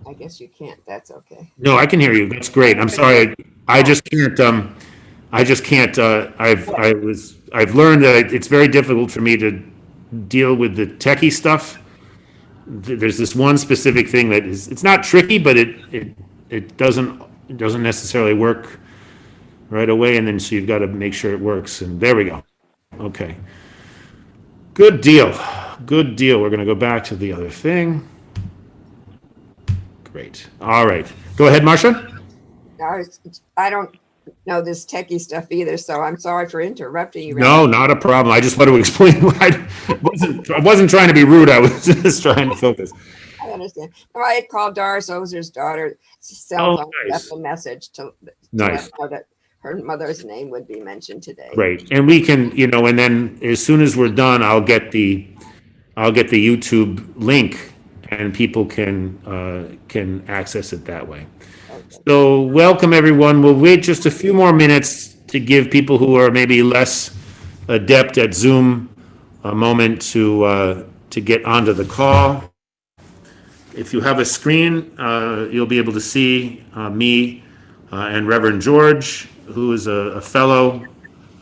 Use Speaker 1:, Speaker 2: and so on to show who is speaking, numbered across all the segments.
Speaker 1: I guess you can't. That's okay.
Speaker 2: No, I can hear you. That's great. I'm sorry. I
Speaker 1: Oh,
Speaker 2: just can't. I just can't. I've learned that it's very difficult for me to deal with the techie stuff. There's this one specific thing that is. It's not tricky, but it doesn't necessarily work right away, and then so you've got to make sure it works. And there we go. Okay. Good deal. Good deal. We're going to go back to the other thing. Great. All right. Go ahead, Marcia.
Speaker 1: I don't know this techie stuff either, so I'm sorry for interrupting you, Rabbi.
Speaker 2: No, not a problem. I just want to explain why I wasn't trying to be rude. I was just trying to focus.
Speaker 1: I understand. Well, I had called Doris Ozer's daughter cell
Speaker 2: Oh,
Speaker 1: phone, left
Speaker 2: nice.
Speaker 1: a message to let
Speaker 2: Nice.
Speaker 1: her know that her mother's name would be mentioned today.
Speaker 2: Great. And we can, and then as soon as we're done, I'll get the YouTube link and people can access it that way.
Speaker 1: Okay.
Speaker 2: So welcome everyone. We'll wait just a few more minutes to give people who are maybe less adept at Zoom a moment to get onto the call. If you have a screen, you'll be able to see me and Reverend George, who is a fellow,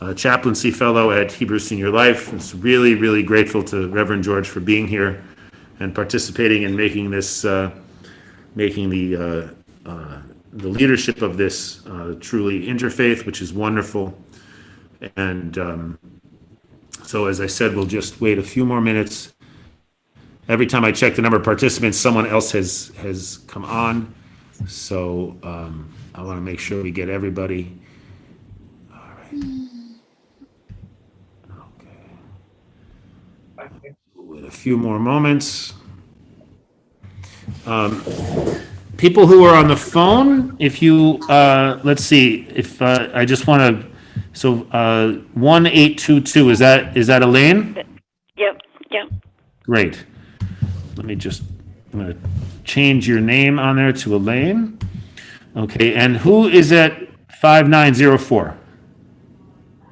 Speaker 2: a chaplaincy fellow at Hebrew Senior Life. It's really, really grateful to Reverend George for being here and participating in making this, making the leadership of this truly interfaith, which is wonderful. And so, as I said, we'll just wait a few more minutes. Every time I check the number of participants, someone else has come on. So I want to make sure we get everybody. All right. Okay. Wait a few more moments. People who are on the phone, if you let's see, if I just want to, so 1822, is that Elaine?
Speaker 3: Yep, yep.
Speaker 2: Great. I'm going to change your name on there to Elaine. Okay, and who is at 5904?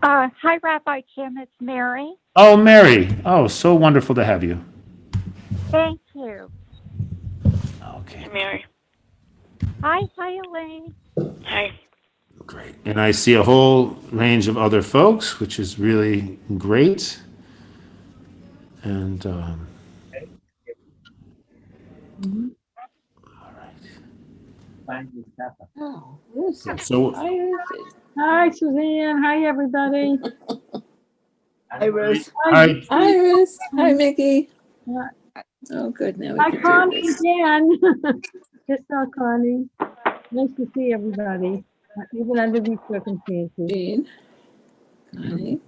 Speaker 4: Hi, Rabbi Jim. It's Mary.
Speaker 2: Oh, Mary. Oh, so wonderful to have you.
Speaker 4: Thank you.
Speaker 2: Okay,
Speaker 3: Mary.
Speaker 4: Hi, Elaine.
Speaker 3: Hi.
Speaker 2: great. And I see a whole range of other folks, which is really great. And
Speaker 1: Oh, who's that?
Speaker 2: so
Speaker 5: Hi, Suzanne. Hi, everybody.
Speaker 1: Iris.
Speaker 2: Hi.
Speaker 6: Iris. Hi, Mickey.
Speaker 5: Hi,
Speaker 6: Oh, good. Now we
Speaker 5: Hi,
Speaker 6: can do
Speaker 5: Connie
Speaker 6: this.
Speaker 5: again. Just saw Connie. Nice to see everybody, even under these circumstances.
Speaker 6: Jean. Connie.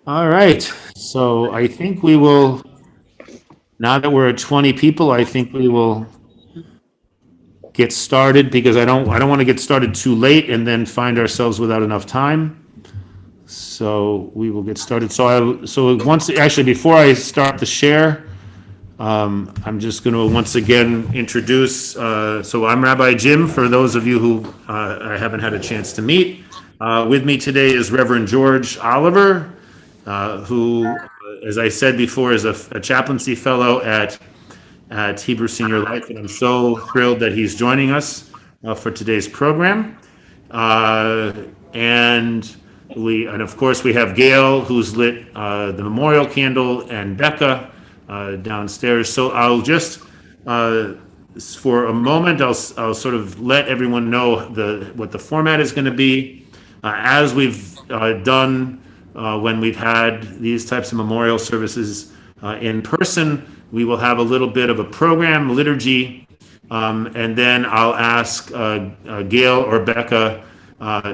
Speaker 2: All right. So I think we will, now that we're at 20 people, I think we will get started because I don't want to get started too late and then find ourselves without enough time. So we will get started. Actually, before I start the share, I'm just going to once again introduce, so I'm Rabbi Jim, for those of you who I haven't had a chance to meet. With me today is Reverend George Oliver, who, as I said before, is a chaplaincy fellow at Hebrew Senior Life, and I'm so thrilled that he's joining us for today's program. And of course we have Gail, who's lit the memorial candle, and Becca downstairs. So I'll just for a moment I'll sort of let everyone know what the format is going to be. As we've done when we've had these types of memorial services in person, we will have a little bit of a program, liturgy, and then I'll ask Gail or Becca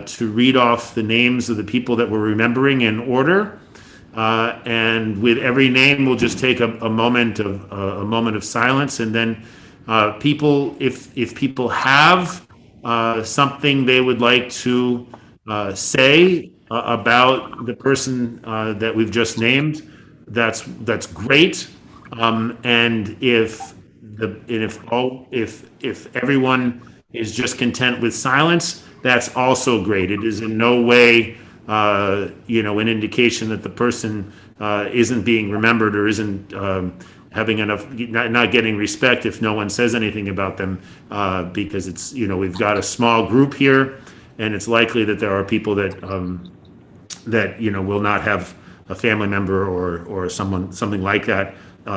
Speaker 2: to read off the names of the people that we're remembering in order. And with every name, we'll just take a moment of silence, and then people, if people have something they would like to say about the person that we've just named, that's great. And if everyone is just content with silence, that's also great. It is in no way an indication that the person isn't being remembered or isn't having enough, not getting respect if no one says anything about them, because it's, we've got a small group here, and it's likely that there are people that will not have a family member or something like that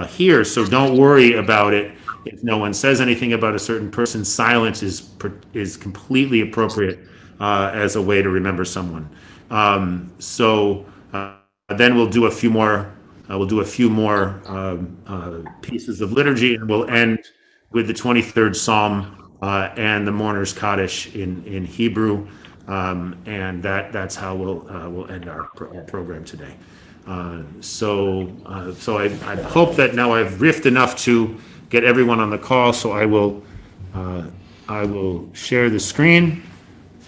Speaker 2: here. So don't worry about it if no one says anything about a certain person. Silence is completely appropriate as a way to remember someone. So then we'll do a few more. Pieces of liturgy, and we'll end with the 23rd Psalm and the Mourner's Kaddish in Hebrew, and that's how we'll end our program today. So I hope that now I've riffed enough to get everyone on the call. So I will share the screen,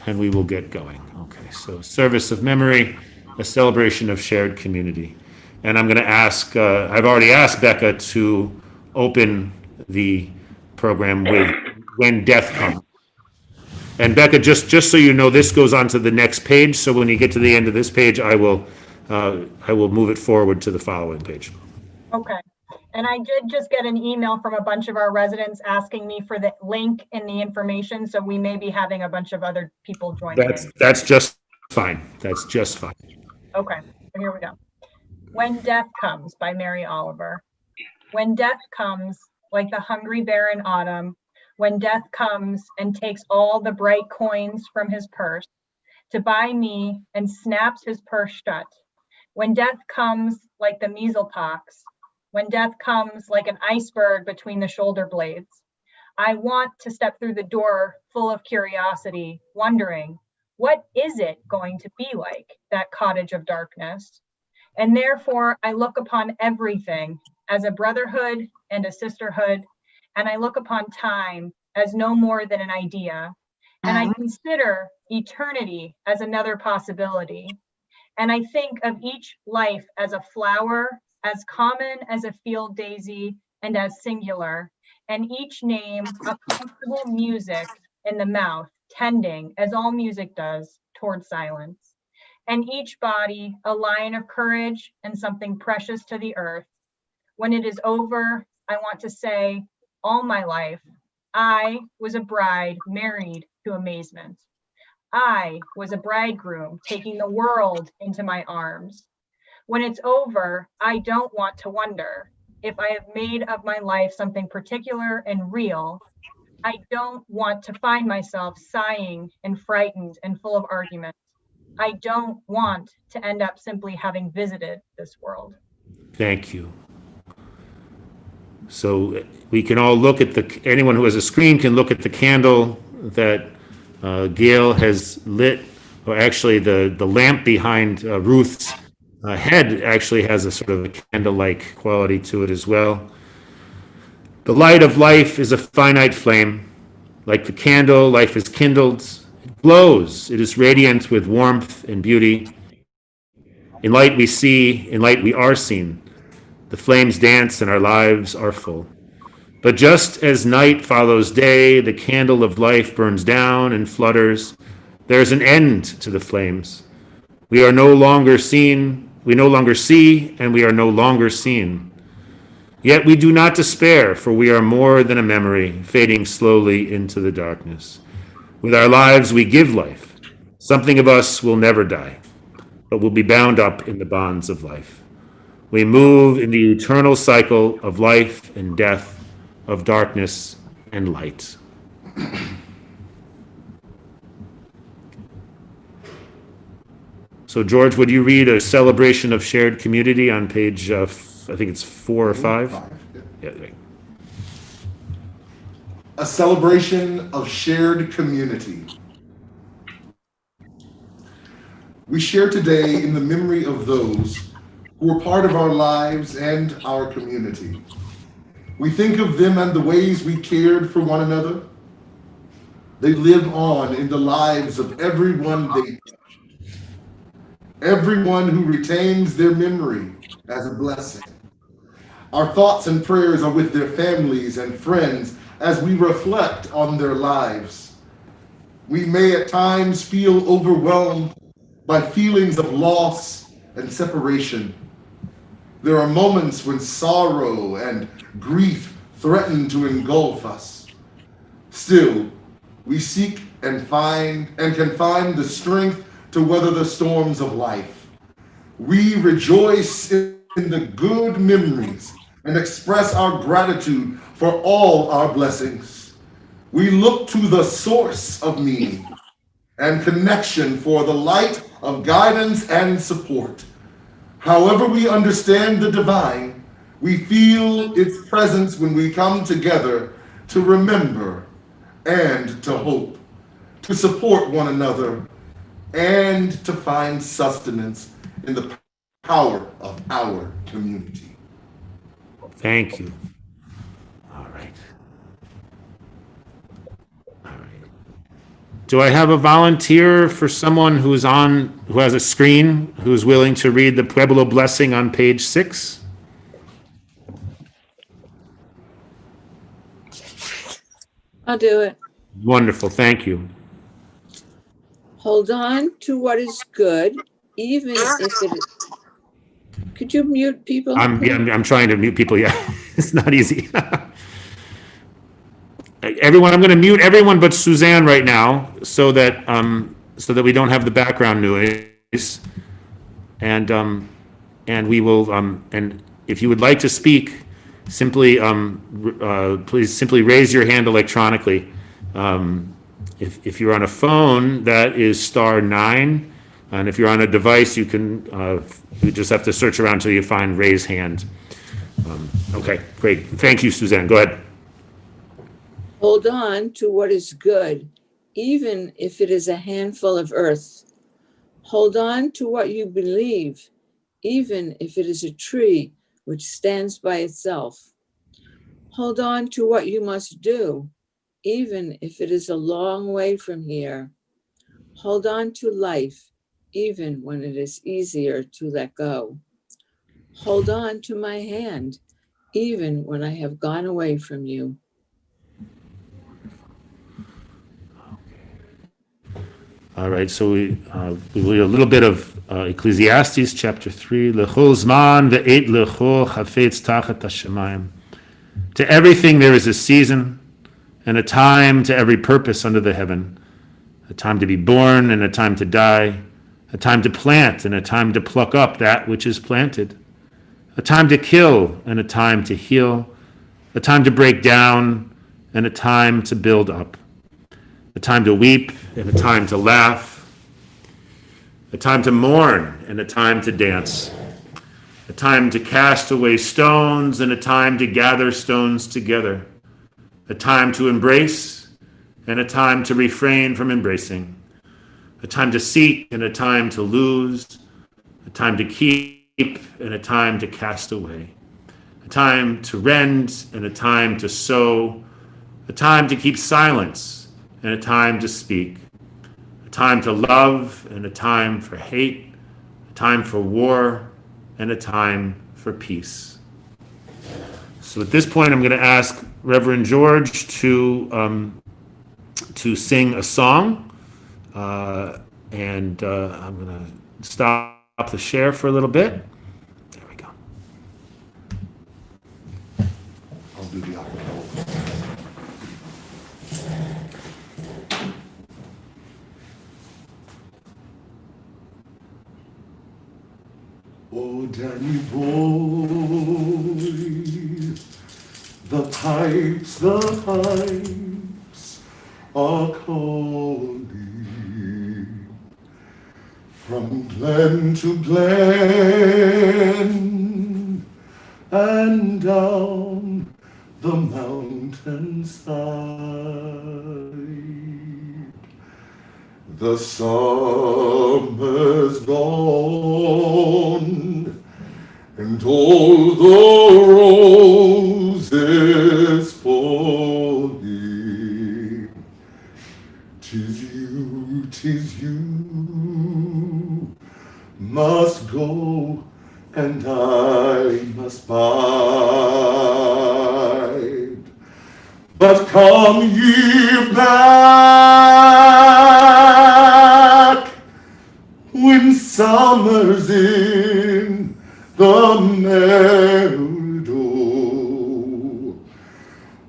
Speaker 2: and we will get going. Okay. So service of memory, a celebration of shared community. And I'm going to ask, I've already asked Becca to open the program with When Death Comes. And Becca, just so you know, this goes on to the next page. So when you get to the end of this page, I will move it forward to the following page.
Speaker 7: Okay. And I did just get an email from a bunch of our residents asking me for the link and the information. So we may be having a bunch of other people joining in.
Speaker 2: That's just fine. That's just fine.
Speaker 7: Okay, so here we go. When Death Comes by Mary Oliver. When death comes, like the hungry bear in autumn, when death comes and takes all the bright coins from his purse to buy me and snaps his purse shut. When death comes like the measles pox, when death comes like an iceberg between the shoulder blades, I want to step through the door full of curiosity, wondering, what is it going to be like, that cottage of darkness? And therefore, I look upon everything as a brotherhood and a sisterhood, and I look upon time as no more than an idea, and I consider eternity as another possibility. And I think of each life as a flower, as common as a field daisy, and as singular, and each name a comfortable music in the mouth, tending, as all music does, toward silence. And each body a lion of courage and something precious to the earth. When it is over, I want to say, all my life, I was a bride married to amazement. I was a bridegroom taking the world into my arms. When it's over, I don't want to wonder if I have made of my life something particular and real. I don't want to find myself sighing and frightened and full of arguments. I don't want to end up simply having visited this world.
Speaker 2: Thank you. So we can all look at anyone who has a screen can look at the candle that Gail has lit, or actually the lamp behind Ruth's head actually has a sort of a candle-like quality to it as well. The light of life is a finite flame. Like the candle, life is kindled. It glows. It is radiant with warmth and beauty. In light we see, in light we are seen. The flames dance and our lives are full. But just as night follows day, the candle of life burns down and flutters. There is an end to the flames. We are no longer seen, we no longer see, and we are no longer seen. Yet we do not despair, for we are more than a memory, fading slowly into the darkness. With our lives we give life. Something of us will never die, but will be bound up in the bonds of life. We move in the eternal cycle of life and death, of darkness and light. So, George, would you read a celebration of shared community on page, I think it's 4 or 5? Yeah.
Speaker 8: A celebration of shared community. We share today in the memory of those who were part of our lives and our community. We think of them and the ways we cared for one another. They live on in the lives of everyone they touch. Everyone who retains their memory as a blessing. Our thoughts and prayers are with their families and friends as we reflect on their lives. We may at times feel overwhelmed by feelings of loss and separation. There are moments when sorrow and grief threaten to engulf us. Still, we seek and can find the strength to weather the storms of life. We rejoice in the good memories and express our gratitude for all our blessings. We look to the source of meaning and connection for the light of guidance and support. However we understand the divine, we feel its presence when we come together to remember and to hope, to support one another, and to find sustenance in the power of our community.
Speaker 2: Thank you. All right. All right. Do I have a volunteer for someone who has a screen, who's willing to read the Pueblo blessing on page 6?
Speaker 6: I'll do it.
Speaker 2: Wonderful, thank you.
Speaker 6: Hold on to what is good, even if it is. Could you mute people?
Speaker 2: I'm trying to mute people, yeah. It's not easy. Everyone, I'm going to mute everyone but Suzanne right now so that we don't have the background noise. And we will, and if you would like to speak, simply, please simply raise your hand electronically. If you're on a phone, that is *9. And if you're on a device, you just have to search around until you find raise hand. Okay, great. Thank you, Suzanne. Go ahead.
Speaker 6: Hold on to what is good, even if it is a handful of earth. Hold on to what you believe, even if it is a tree which stands by itself. Hold on to what you must do, even if it is a long way from here. Hold on to life, even when it is easier to let go. Hold on to my hand, even when I have gone away from you.
Speaker 2: All right, so we read a little bit of Ecclesiastes chapter 3. L'chol zman ve'et l'chol chafetz tachat hashamayim. To everything there is a season and a time to every purpose under the heaven. A time to be born and a time to die. A time to plant and a time to pluck up that which is planted. A time to kill and a time to heal. A time to break down and a time to build up. A time to weep and a time to laugh, a time to mourn and a time to dance, a time to cast away stones and a time to gather stones together, a time to embrace and a time to refrain from embracing, a time to seek and a time to lose, a time to keep and a time to cast away, a time to rend and a time to sow, a time to keep silence and a time to speak, a time to love and a time for hate, a time for war and a time for peace. So at this point, I'm going to ask Reverend George to sing a song, and I'm going to stop the share for a little bit. There we go.
Speaker 8: I'll do the opera. Oh, Danny boy, the pipes are calling from glen to glen and down the mountainside. The summer's gone, and all the roses falling. 'Tis you must go, and I must bide. But come ye back when summer's in the meadow.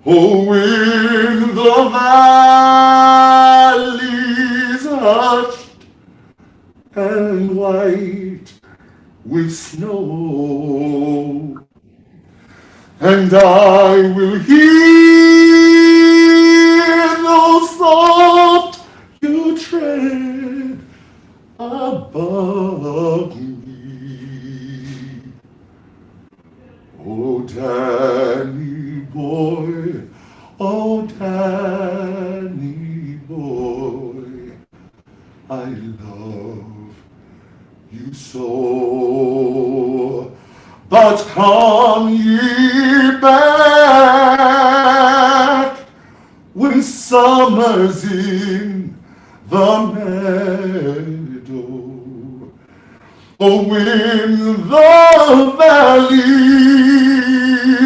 Speaker 8: Oh, when the valleys hushed and white with snow, and I will hear those soft you tread above me. Oh, Danny boy, oh, Danny boy, I love you so. But come ye back when summer's in the meadow. Oh, when the valley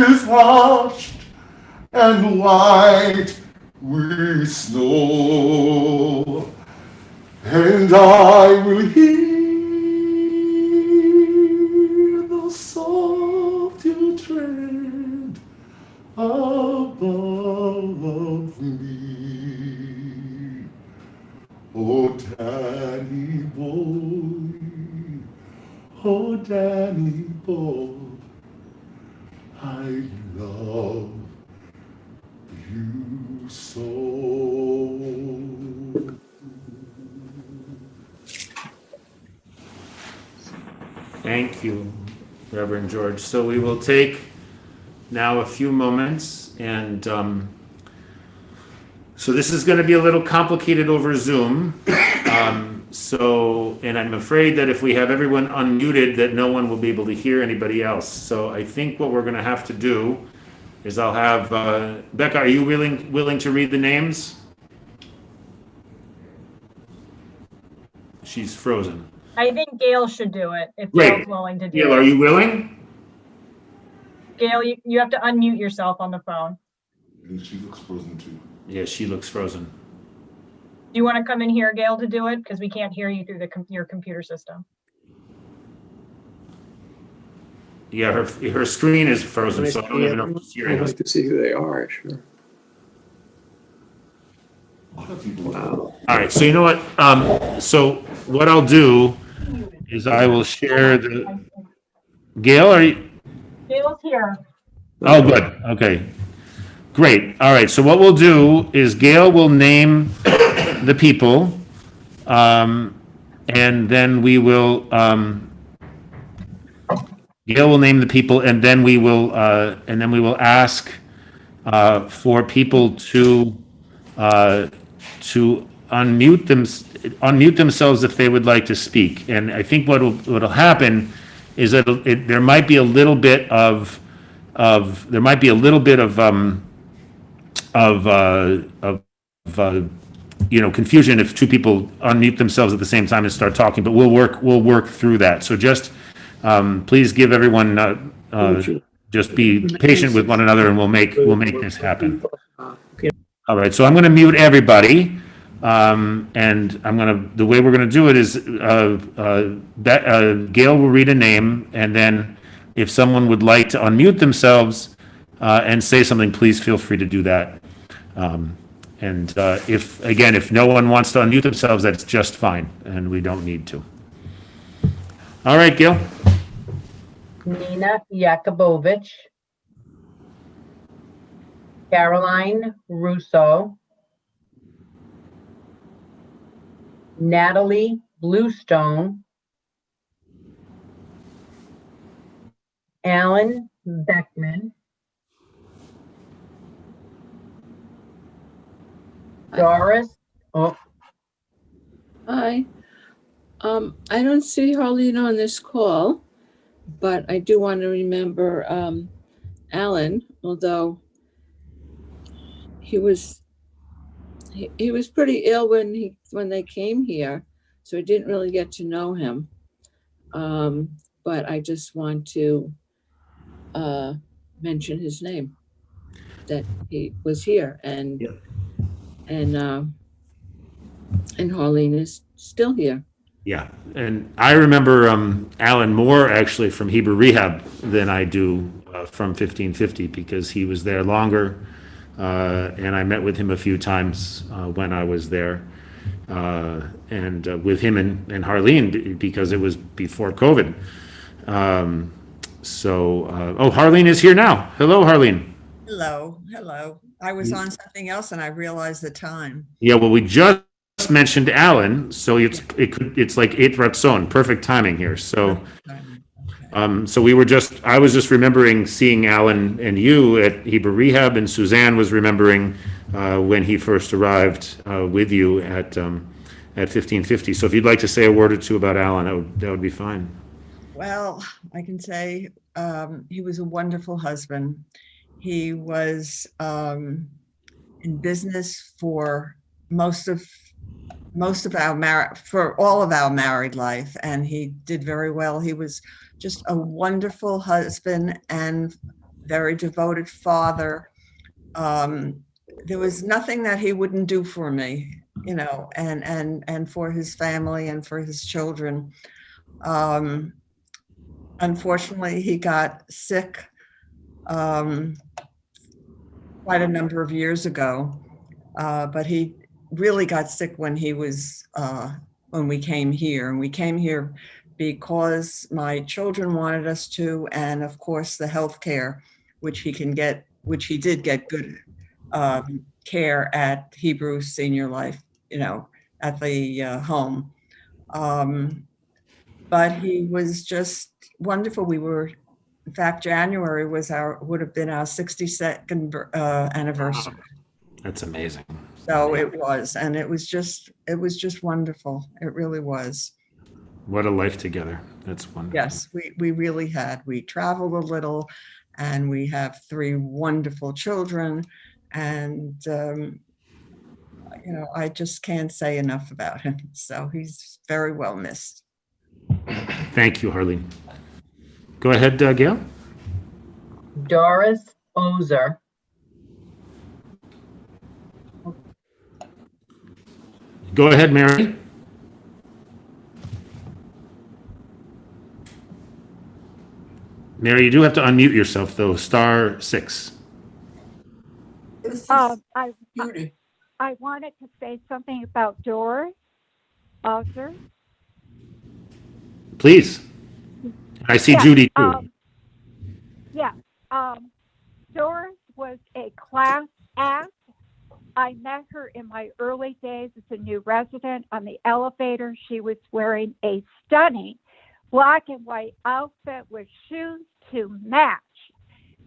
Speaker 8: is hushed and white with snow, and I will hear the soft you tread above me. Oh, Danny boy, oh, Danny boy, I love you so.
Speaker 2: Thank you, Reverend George. So we will take now a few moments, and so this is going to be a little complicated over Zoom. And I'm afraid that if we have everyone unmuted, that no one will be able to hear anybody else. So I think what we're going to have to do is I'll have Becca. Are you willing to read the names? She's frozen.
Speaker 7: I think Gail should do it if
Speaker 2: Great.
Speaker 7: Gail's willing to do
Speaker 2: Gail,
Speaker 7: it.
Speaker 2: are you willing?
Speaker 7: Gail, you have to unmute yourself on the phone.
Speaker 8: And she looks frozen too.
Speaker 2: Yeah, she looks frozen.
Speaker 7: Do you want to come in here, Gail, to do it? Because we can't hear you through your computer system.
Speaker 2: Yeah, her screen is frozen, so I don't even know if she's hearing
Speaker 9: I'd
Speaker 2: us.
Speaker 9: like to see who they are, sure.
Speaker 8: A lot of people.
Speaker 9: Wow.
Speaker 2: All right, so you know what? So what I'll do is I will share the. Gail, are you?
Speaker 7: Gail's here.
Speaker 2: Oh, good. Okay. Great. All right. So what we'll do is Gail will name the people, and then we will. Gail will name the people, and then we will ask for people to unmute themselves if they would like to speak. And I think what'll happen is that there might be a little bit of confusion if two people unmute themselves at the same time and start talking. But we'll work through that. So just please give everyone just be patient with one another, and we'll make this happen.
Speaker 9: Okay.
Speaker 2: All right, so I'm going to mute everybody, and the way we're going to do it is Gail will read a name, and then if someone would like to unmute themselves and say something, please feel free to do that. And if no one wants to unmute themselves, that's just fine, and we don't need to. All right, Gail.
Speaker 10: Nina Yakubovich, Caroline Russo, Natalie Bluestone, Alan Beckman, Doris,
Speaker 6: Hi. I don't see Harleen on this call, but I do want to remember Alan, although he was pretty ill when they came here, so I didn't really get to know him. But I just want to mention his name, that he was here, and
Speaker 2: Yeah.
Speaker 6: and Harleen is still here.
Speaker 2: Yeah, and I remember Alan more actually from Hebrew Rehab than I do from 1550 because he was there longer, and I met with him a few times when I was there, and with him and Harleen because it was before COVID. Oh, Harleen is here now. Hello, Harleen.
Speaker 11: Hello, hello. I was on something else and I realized the time.
Speaker 2: Yeah, well, we just mentioned Alan, so it's like eight reps on, perfect timing here. So. So I was just remembering seeing Alan and you at Hebrew Rehab, and Suzanne was remembering when he first arrived with you at 1550. So if you'd like to say a word or two about Alan, that would be fine.
Speaker 11: Well, I can say he was a wonderful husband. He was in business for most of for all of our married life, and he did very well. He was just a wonderful husband and very devoted father. There was nothing that he wouldn't do for me, and for his family and for his children. Unfortunately, he got sick quite a number of years ago, but he really got sick when we came here. And we came here because my children wanted us to, and of course the health care, which he did get good care at Hebrew Senior Life, at the home. But he was just wonderful. In fact, January would have been our 62nd anniversary.
Speaker 2: That's amazing.
Speaker 11: So it was, and it was just wonderful. It really was.
Speaker 2: What a life together. That's wonderful.
Speaker 11: Yes, we really had. We traveled a little, and we have 3 wonderful children, and I just can't say enough about him. So he's very well missed.
Speaker 2: Thank you, Harleen. Go ahead, Gail.
Speaker 10: Doris Ozer.
Speaker 2: Go ahead, Mary. Mary, you do have to unmute yourself, though. *6.
Speaker 4: I wanted to say something about Doris Ozer.
Speaker 2: Please. I see Judy, too.
Speaker 4: Doris was a class act. I met her in my early days as a new resident on the elevator. She was wearing a stunning black and white outfit with shoes to match.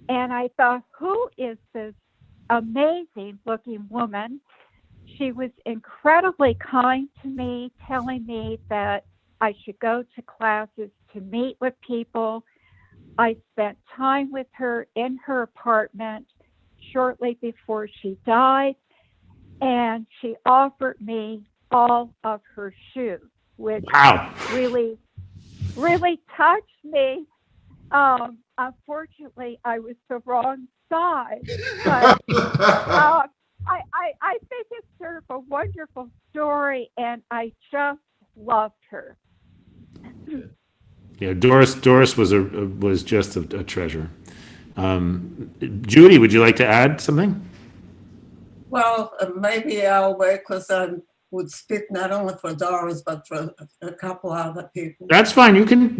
Speaker 4: And I thought, who is this amazing looking woman? She was incredibly kind to me, telling me that I should go to classes to meet with people. I spent time with her in her apartment shortly before she died, and she offered me all of her shoes, which really, really touched me. Unfortunately, I was the wrong size, but I think it's sort of a wonderful story, and I just loved her.
Speaker 2: Yeah, Doris was just a treasure. Judy, would you like to add something?
Speaker 12: Well, maybe I'll wait because I would speak not only for Doris but for a couple other people.
Speaker 2: That's fine. You can.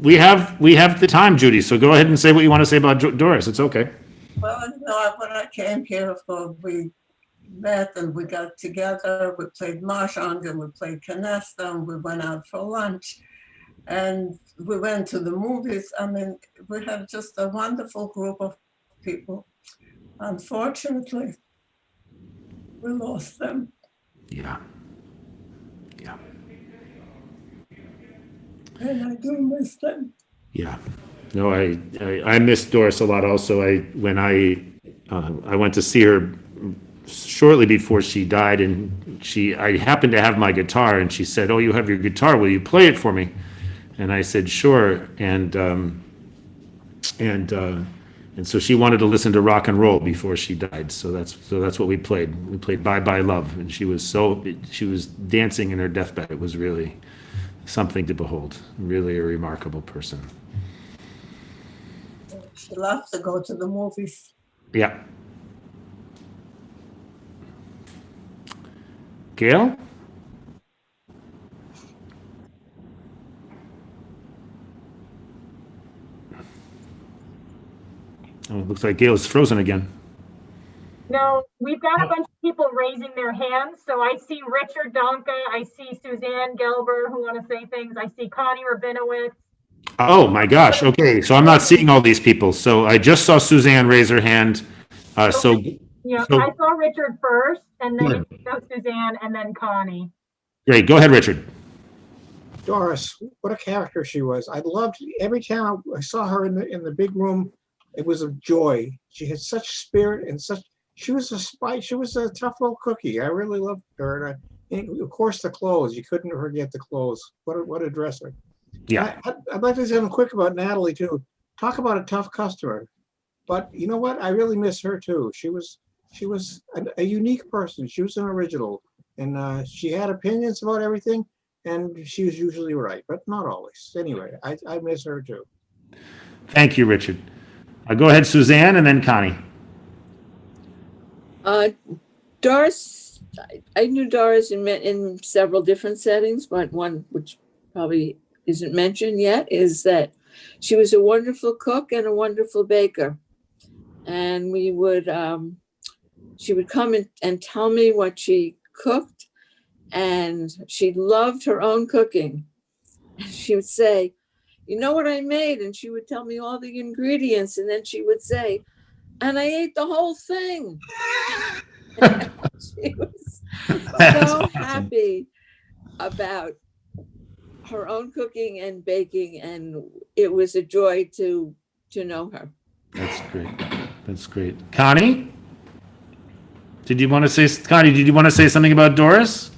Speaker 2: We have the time, Judy. So go ahead and say what you want to say about Doris. It's okay.
Speaker 12: Well, when I came here, we met and we got together. We played mahjong and we played canasta and we went out for lunch. And we went to the movies. I mean, we have just a wonderful group of people. Unfortunately, we lost them.
Speaker 2: Yeah.
Speaker 12: And I do miss them.
Speaker 2: Yeah. No, I miss Doris a lot also. When I went to see her shortly before she died, and I happened to have my guitar, and she said, "Oh, you have your guitar. Will you play it for me?" And I said, "Sure." And so she wanted to listen to rock and roll before she died. So that's what we played. We played "Bye Bye Love," and she was dancing in her deathbed. It was really something to behold. Really a remarkable person.
Speaker 12: She loves to go to the movies.
Speaker 2: Yeah. Gail? Oh, it looks like Gail is frozen again.
Speaker 7: No, we've got a bunch of people raising their hands. So I see Richard Donka, I see Suzanne Gelber who want to say things. I see Connie Rabinowitz.
Speaker 2: Oh my gosh. Okay, so I'm not seeing all these people. So I just saw Suzanne raise her hand. So
Speaker 7: Yeah,
Speaker 2: so
Speaker 7: I saw Richard first, and then
Speaker 2: Good.
Speaker 7: Suzanne, and then Connie.
Speaker 2: great. Go ahead, Richard.
Speaker 13: Doris, what a character she was. I loved every time I saw her in the big room. It was a joy. She had such spirit and such. She was a spy. She was a tough little cookie. I really loved her. And of course, the clothes. You couldn't forget the clothes. What a dresser.
Speaker 2: Yeah.
Speaker 13: I'd like to say something quick about Natalie too. Talk about a tough customer. But you know what? I really miss her too. She was a unique person. She was an original, and she had opinions about everything. And she was usually right, but not always. Anyway, I miss her too.
Speaker 2: Thank you, Richard. Go ahead, Suzanne, and then Connie.
Speaker 6: Doris, I knew Doris in several different settings, but one which probably isn't mentioned yet is that she was a wonderful cook and a wonderful baker. And she would come and tell me what she cooked, and she loved her own cooking. She would say, you know what I made? And she would tell me all the ingredients, and then she would say, and I ate the whole thing. She was so happy about her own cooking and baking, and it was a joy to know her.
Speaker 2: That's great. That's great. Connie? Did you want to say something about Doris?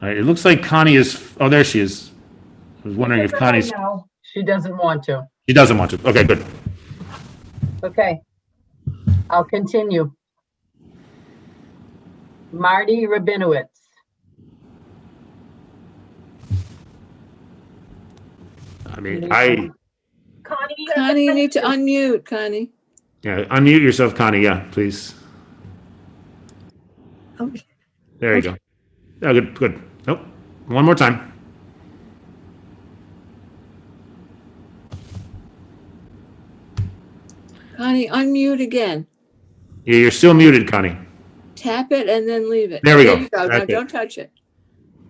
Speaker 2: All right, it looks like Connie is, oh, there she is. I was wondering if Connie's,
Speaker 10: No, she doesn't want to.
Speaker 2: she doesn't want to. Okay, good.
Speaker 10: Okay. I'll continue. Marty Rabinowitz.
Speaker 2: I mean,
Speaker 7: Connie,
Speaker 6: Connie, you need to unmute, Connie.
Speaker 2: yeah, unmute yourself, Connie. Yeah, please.
Speaker 14: Okay.
Speaker 2: There you go. Oh, good, good. Nope. One more time.
Speaker 6: Connie, unmute again.
Speaker 2: Yeah, you're still muted, Connie.
Speaker 6: Tap it and then leave it.
Speaker 2: There we go.
Speaker 6: You go.
Speaker 2: That's
Speaker 6: No,
Speaker 2: it.
Speaker 6: don't touch it.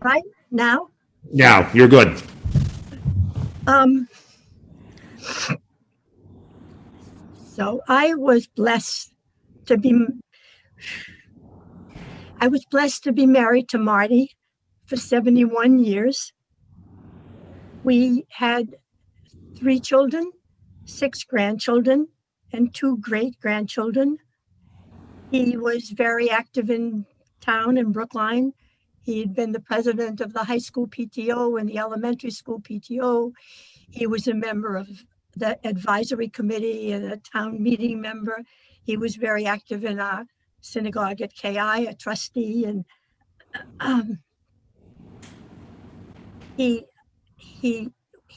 Speaker 14: Right now,
Speaker 2: Now, you're good.
Speaker 14: so I was blessed to be married to Marty for 71 years. We had 3 children, 6 grandchildren, and 2 great-grandchildren. He was very active in town in Brookline. He had been the president of the high school PTO and the elementary school PTO. He was a member of the advisory committee and a town meeting member. He was very active in our synagogue at KI, a trustee, and he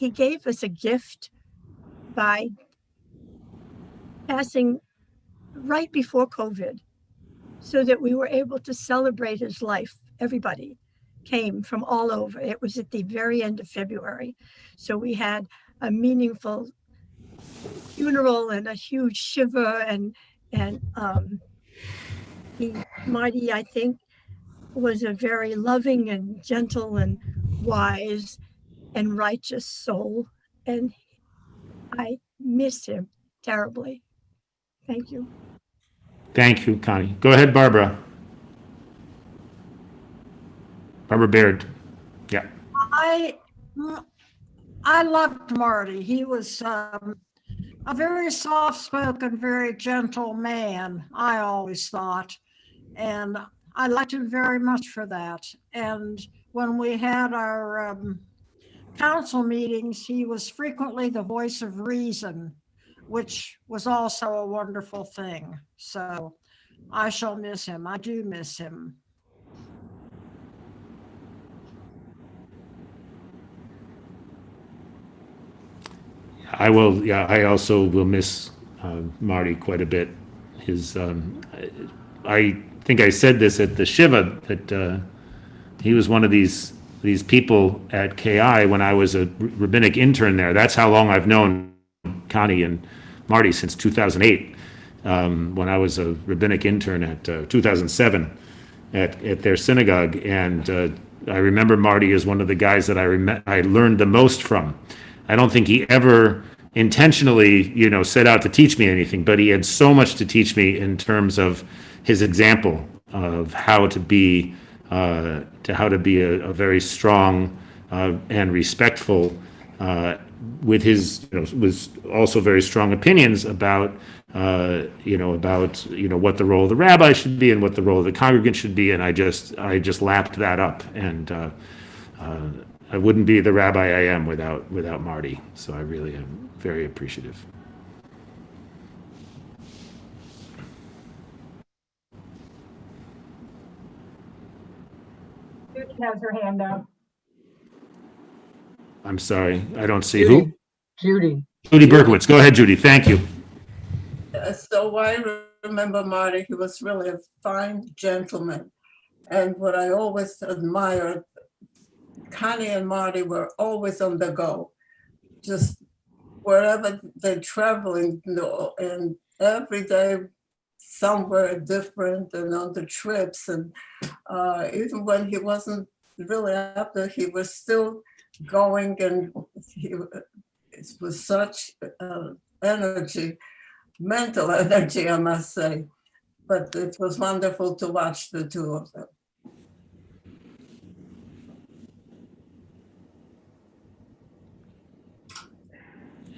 Speaker 14: gave us a gift by passing right before COVID, so that we were able to celebrate his life. Everybody came from all over. It was at the very end of February. So we had a meaningful funeral and a huge shiva, and Marty, I think, was a very loving and gentle and wise and righteous soul. And I miss him terribly. Thank you.
Speaker 2: Thank you, Connie. Go ahead, Barbara. Barbara Baird. Yeah.
Speaker 15: I loved Marty. He was a very soft-spoken, very gentle man, I always thought. And I liked him very much for that. And when we had our council meetings, he was frequently the voice of reason, which was also a wonderful thing. So I shall miss him. I do miss him.
Speaker 2: I will, yeah, I also will miss Marty quite a bit. His, I think I said this at the Shiva, that he was one of these people at KI when I was a rabbinic intern there. That's how long I've known Connie and Marty, since 2008, when I was a rabbinic intern at 2007 at their synagogue. And I remember Marty as one of the guys that I learned the most from. I don't think he ever intentionally, set out to teach me anything, but he had so much to teach me in terms of his example of how to be a very strong and respectful, with his, with also very strong opinions about what the role of the rabbi should be and what the role of the congregant should be. And I just lapped that up, and I wouldn't be the rabbi I am without Marty. So I really am very appreciative.
Speaker 7: Judy has her hand up.
Speaker 2: I'm sorry, I don't see
Speaker 10: Judy.
Speaker 2: who.
Speaker 10: Judy.
Speaker 2: Judy Berkowitz. Go ahead, Judy. Thank you.
Speaker 12: So I remember Marty, he was really a fine gentleman. And what I always admired, Connie and Marty were always on the go, just wherever they're traveling, and every day somewhere different and on the trips. And even when he wasn't really up there, he was still going, and it was such energy, mental energy, I must say. But it was wonderful to watch the two of them.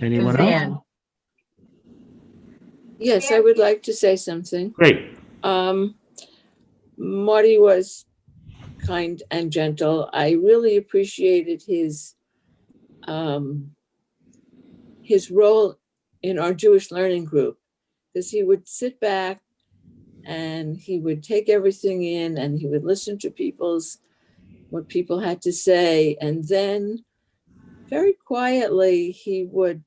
Speaker 2: Anyone else?
Speaker 10: Suzanne.
Speaker 6: Yes, I would like to say something.
Speaker 2: Great.
Speaker 6: Marty was kind and gentle. I really appreciated his role in our Jewish learning group, because he would sit back and he would take everything in, and he would listen to what people had to say, and then very quietly he would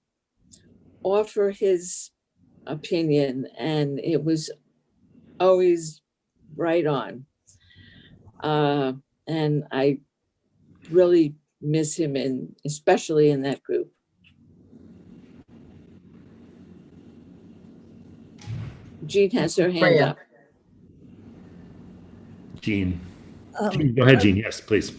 Speaker 6: offer his opinion, and it was always right on. And I really miss him, especially in that group. Jean has her hand
Speaker 10: Freya.
Speaker 6: up.
Speaker 2: Jean. Go ahead, Jean. Yes, please.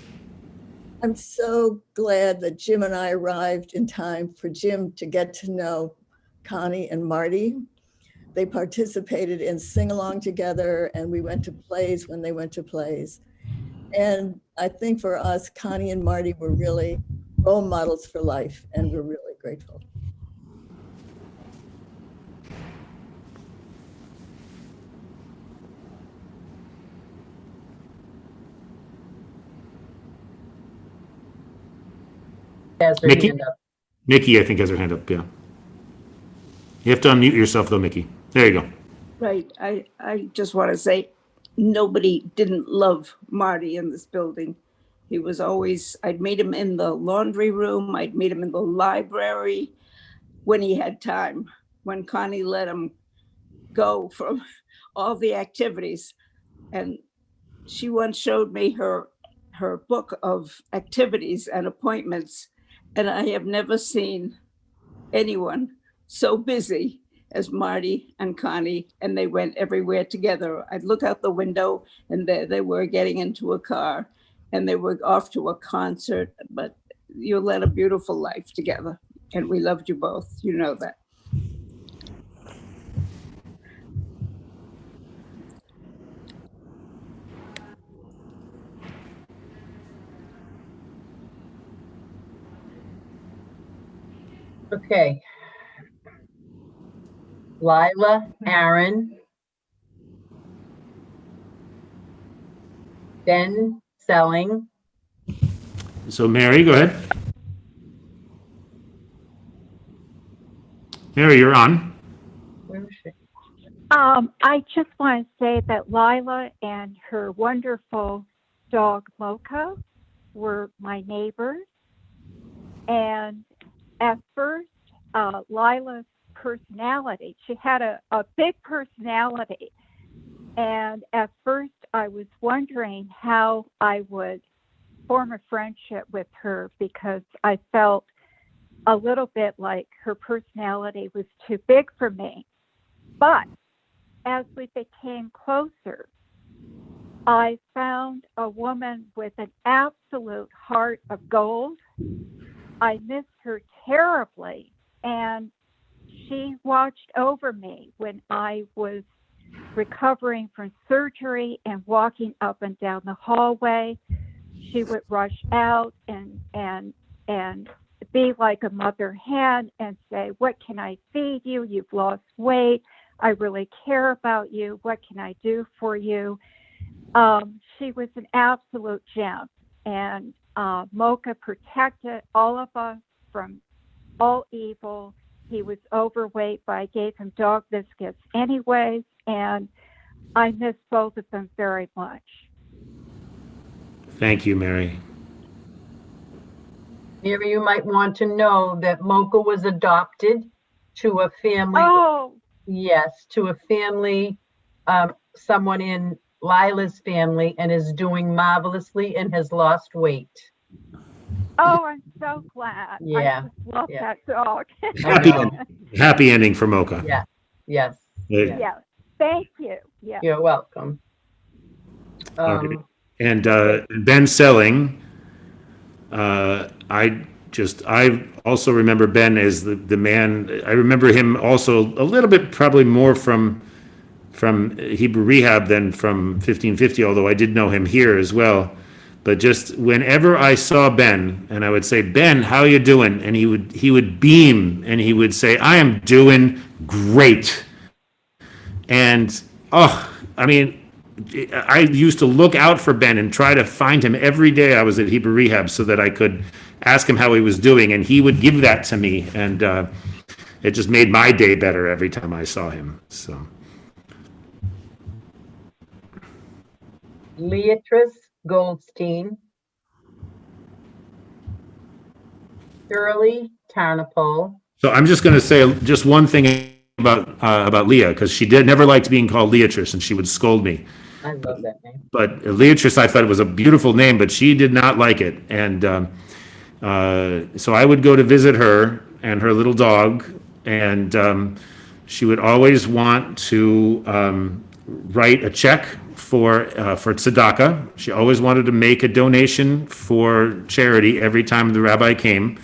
Speaker 16: I'm so glad that Jim and I arrived in time for Jim to get to know Connie and Marty. They participated in sing-along together, and we went to plays when they went to plays. And I think for us, Connie and Marty were really role models for life, and we're really grateful.
Speaker 10: Has her
Speaker 2: Mickey?
Speaker 10: hand up.
Speaker 2: Mickey, I think, has her hand up. Yeah. You have to unmute yourself, though, Mickey. There you go.
Speaker 17: Right. I just want to say nobody didn't love Marty in this building. He was always, I'd meet him in the laundry room. I'd meet him in the library when he had time, when Connie let him go from all the activities. And she once showed me her book of activities and appointments. And I have never seen anyone so busy as Marty and Connie, and they went everywhere together. I'd look out the window, and there they were getting into a car, and they were off to a concert. But you led a beautiful life together, and we loved you both. You know that.
Speaker 10: Okay. Lila, Aaron. Ben Selling.
Speaker 2: So, Mary, go ahead. Mary, you're on.
Speaker 10: Where is she?
Speaker 4: I just want to say that Lila and her wonderful dog Mocha were my neighbors. And at first, Lila's personality. She had a big personality. And at first, I was wondering how I would form a friendship with her because I felt a little bit like her personality was too big for me. But as we became closer, I found a woman with an absolute heart of gold. I missed her terribly, and she watched over me when I was recovering from surgery and walking up and down the hallway. She would rush out and be like a mother hen and say, "What can I feed you? You've lost weight. I really care about you. What can I do for you?" She was an absolute gem, and Mocha protected all of us from all evil. He was overweight, but I gave him dog biscuits anyways, and I miss both of them very much.
Speaker 2: Thank you, Mary.
Speaker 10: Mary, you might want to know that Mocha was adopted to a family.
Speaker 4: Oh,
Speaker 10: yes, to a family, someone in Lila's family, and is doing marvelously and has lost weight.
Speaker 4: oh, I'm so glad.
Speaker 10: Yeah,
Speaker 4: I just love
Speaker 10: yeah.
Speaker 4: that dog.
Speaker 2: Happy ending for Mocha.
Speaker 10: Yeah, yes.
Speaker 2: Yeah.
Speaker 4: Yeah, thank you. Yeah.
Speaker 10: You're welcome.
Speaker 2: All right. And Ben Selling, I also remember Ben as the man. I remember him also a little bit, probably more from Hebrew Rehab than from 1550, although I did know him here as well. But just whenever I saw Ben, and I would say, "Ben, how you doing?" and he would beam and he would say, "I am doing great." And I mean, I used to look out for Ben and try to find him every day I was at Hebrew Rehab so that I could ask him how he was doing, and he would give that to me, and it just made my day better every time I saw him. So,
Speaker 10: Leatrice Goldstein, Shirley Tarnapol.
Speaker 2: so I'm just going to say just one thing about Leah, because she never liked being called Leatrice, and she would scold me.
Speaker 10: I love that name.
Speaker 2: But Leatrice, I thought it was a beautiful name, but she did not like it. And so I would go to visit her and her little dog, and she would always want to write a check for tzedakah. She always wanted to make a donation for charity every time the rabbi came.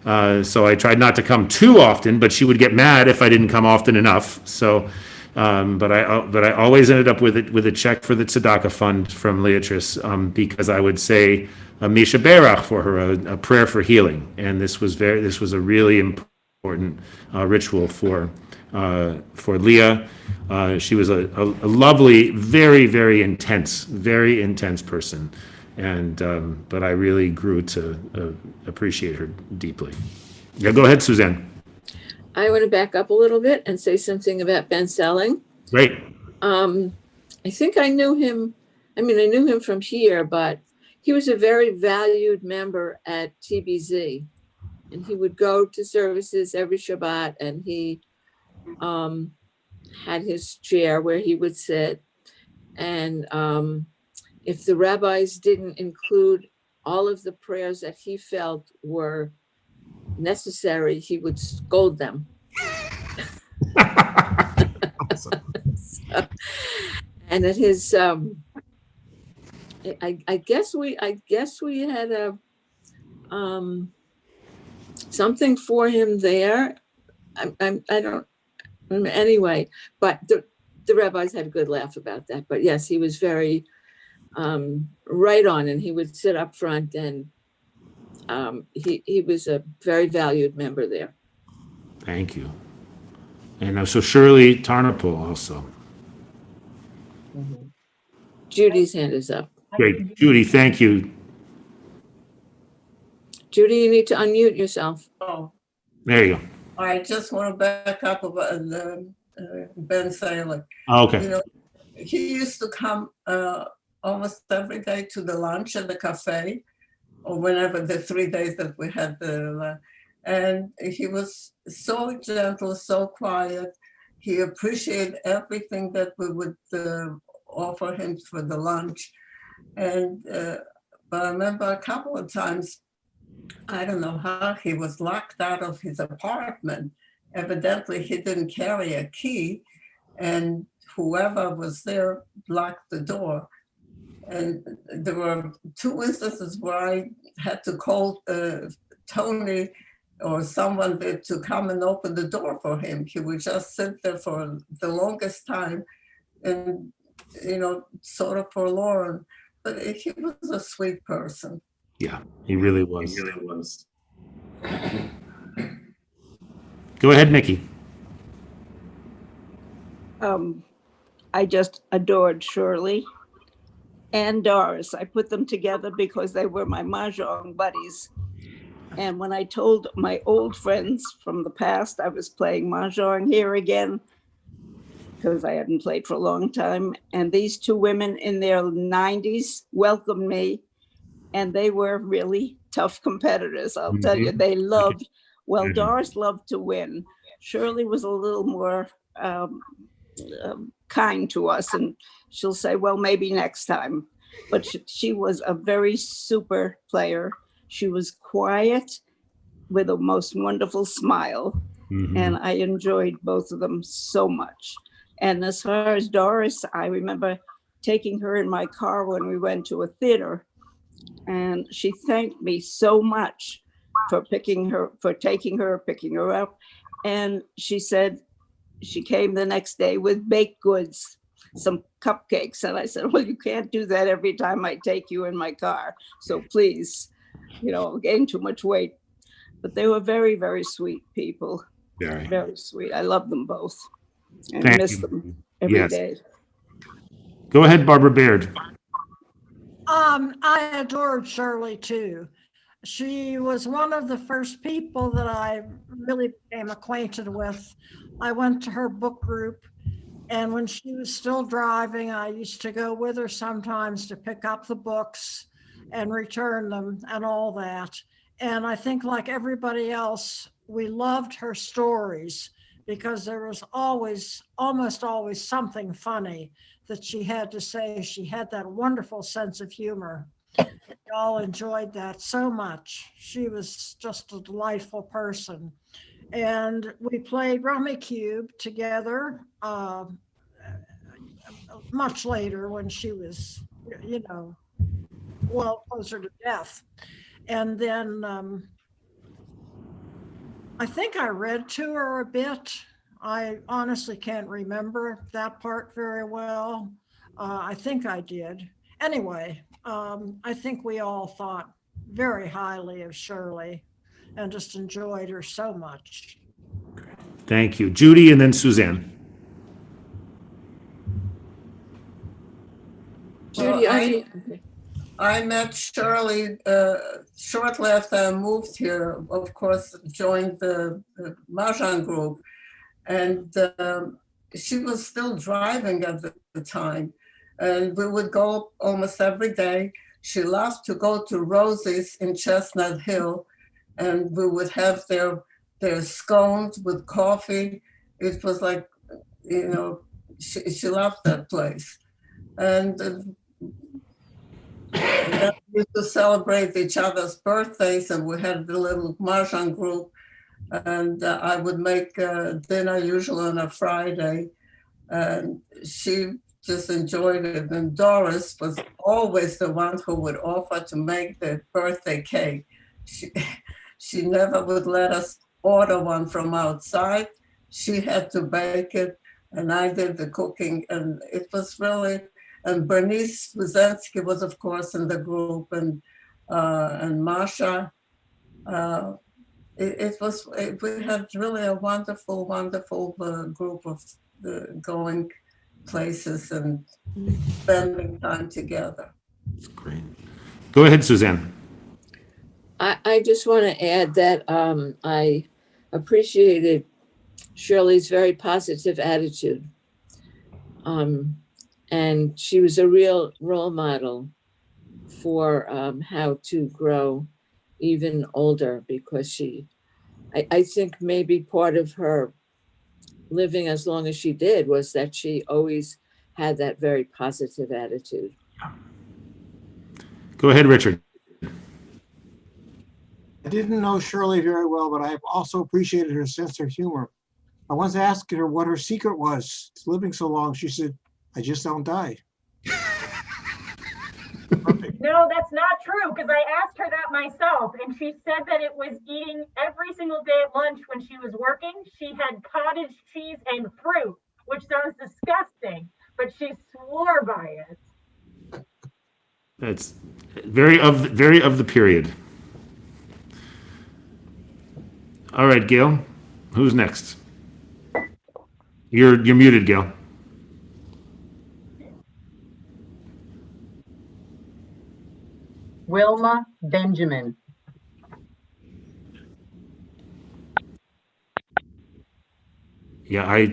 Speaker 2: So I tried not to come too often, but she would get mad if I didn't come often enough. So. But I always ended up with a check for the tzedakah fund from Leatrice, because I would say a Misha Berach for her, a prayer for healing, and this was a really important ritual for Leah. She was a lovely, very, very intense person, and but I really grew to appreciate her deeply. Yeah, go ahead, Suzanne.
Speaker 6: I want to back up a little bit and say something about Ben Selling.
Speaker 2: Great.
Speaker 6: I think I knew him. I mean, I knew him from here, but he was a very valued member at TBZ, and he would go to services every Shabbat, and he had his chair where he would sit. And if the rabbis didn't include all of the prayers that he felt were necessary, he would scold them. And at his I guess we had a something for him there. I don't remember anyway, but the rabbis had a good laugh about that. But yes, he was very right on, and he would sit up front, and he was a very valued member there.
Speaker 2: Thank you. And so Shirley Tarnapol also.
Speaker 6: Judy's hand is up.
Speaker 2: Great. Judy, thank you.
Speaker 6: Judy, you need to unmute yourself.
Speaker 12: Oh,
Speaker 2: There you go.
Speaker 12: I just want to back up about Ben Saylor.
Speaker 2: Okay.
Speaker 12: You know, he used to come almost every day to the lunch at the cafe, or whenever the 3 days that we had the And he was so gentle, so quiet. He appreciated everything that we would offer him for the lunch. And but I remember a couple of times, I don't know how he was locked out of his apartment. Evidently, he didn't carry a key, and whoever was there locked the door. And there were two instances where I had to call Tony or someone there to come and open the door for him. He would just sit there for the longest time and, sort of forlorn. But he was a sweet person.
Speaker 2: Yeah, he really was. Go ahead, Nikki.
Speaker 17: I just adored Shirley and Doris. I put them together because they were my mahjong buddies. And when I told my old friends from the past I was playing mahjong here again, because I hadn't played for a long time, and these two women in their 90s welcomed me, and they were really tough competitors, I'll tell you. They loved, well, Doris loved to win. Shirley was a little more kind to us, and she'll say, well, maybe next time. But she was a very super player. She was quiet with a most wonderful smile. And I enjoyed both of them so much. And as far as Doris, I remember taking her in my car when we went to a theater, and she thanked me so much for taking her up. And she said she came the next day with baked goods, some cupcakes. And I said, well, you can't do that every time I take you in my car. So please, I'll gain too much weight. But they were very, very sweet people. Very sweet. I love them both. And I miss them every day.
Speaker 2: Go ahead, Barbara Baird.
Speaker 15: I adored Shirley too. She was one of the first people that I really became acquainted with. I went to her book group, and when she was still driving, I used to go with her sometimes to pick up the books and return them and all that. And I think, like everybody else, we loved her stories because there was almost always something funny that she had to say. She had that wonderful sense of humor. We all enjoyed that so much. She was just a delightful person. And we played Rummy Cube together much later when she was, well, closer to death. And then I think I read to her a bit. I honestly can't remember that part very well. I think I did. Anyway, I think we all thought very highly of Shirley and just enjoyed her so much.
Speaker 2: Thank you. Judy and then Suzanne.
Speaker 6: Judy, I met Shirley shortly after I moved here, of course, joined the mahjong group. And she was still driving at the time. And we would go almost every day. She loved to go to Rosie's in Chestnut Hill, and we would have their scones with coffee. It was like, she loved that place. And we used to celebrate each other's birthdays, and we had the little mahjong group. And I would make dinner usually on a Friday. And she just enjoyed it. And Doris was always the one who would offer to make the birthday cake. She never would let us order one from outside. She had to bake it, and I did the cooking. And it was really, and Bernice Wazensky was, of course, in the group, and Masha. We had really a wonderful, wonderful group of going places and spending time together.
Speaker 2: That's great. Go ahead, Suzanne.
Speaker 18: I just want to add that I appreciated Shirley's very positive attitude. And she was a real role model for how to grow even older, because she I think maybe part of her living as long as she did was that she always had that very positive attitude.
Speaker 2: Go ahead, Richard.
Speaker 13: I didn't know Shirley very well, but I also appreciated her sense of humor. I once asked her what her secret was to living so long. She said, "I just don't die."
Speaker 7: No, that's not true, because I asked her that myself, and she said that it was eating every single day at lunch when she was working. She had cottage cheese and fruit, which sounds disgusting, but she swore by it.
Speaker 2: That's very of the period. All right, Gail, who's next? You're muted, Gail.
Speaker 10: Wilma Benjamin.
Speaker 2: Yeah,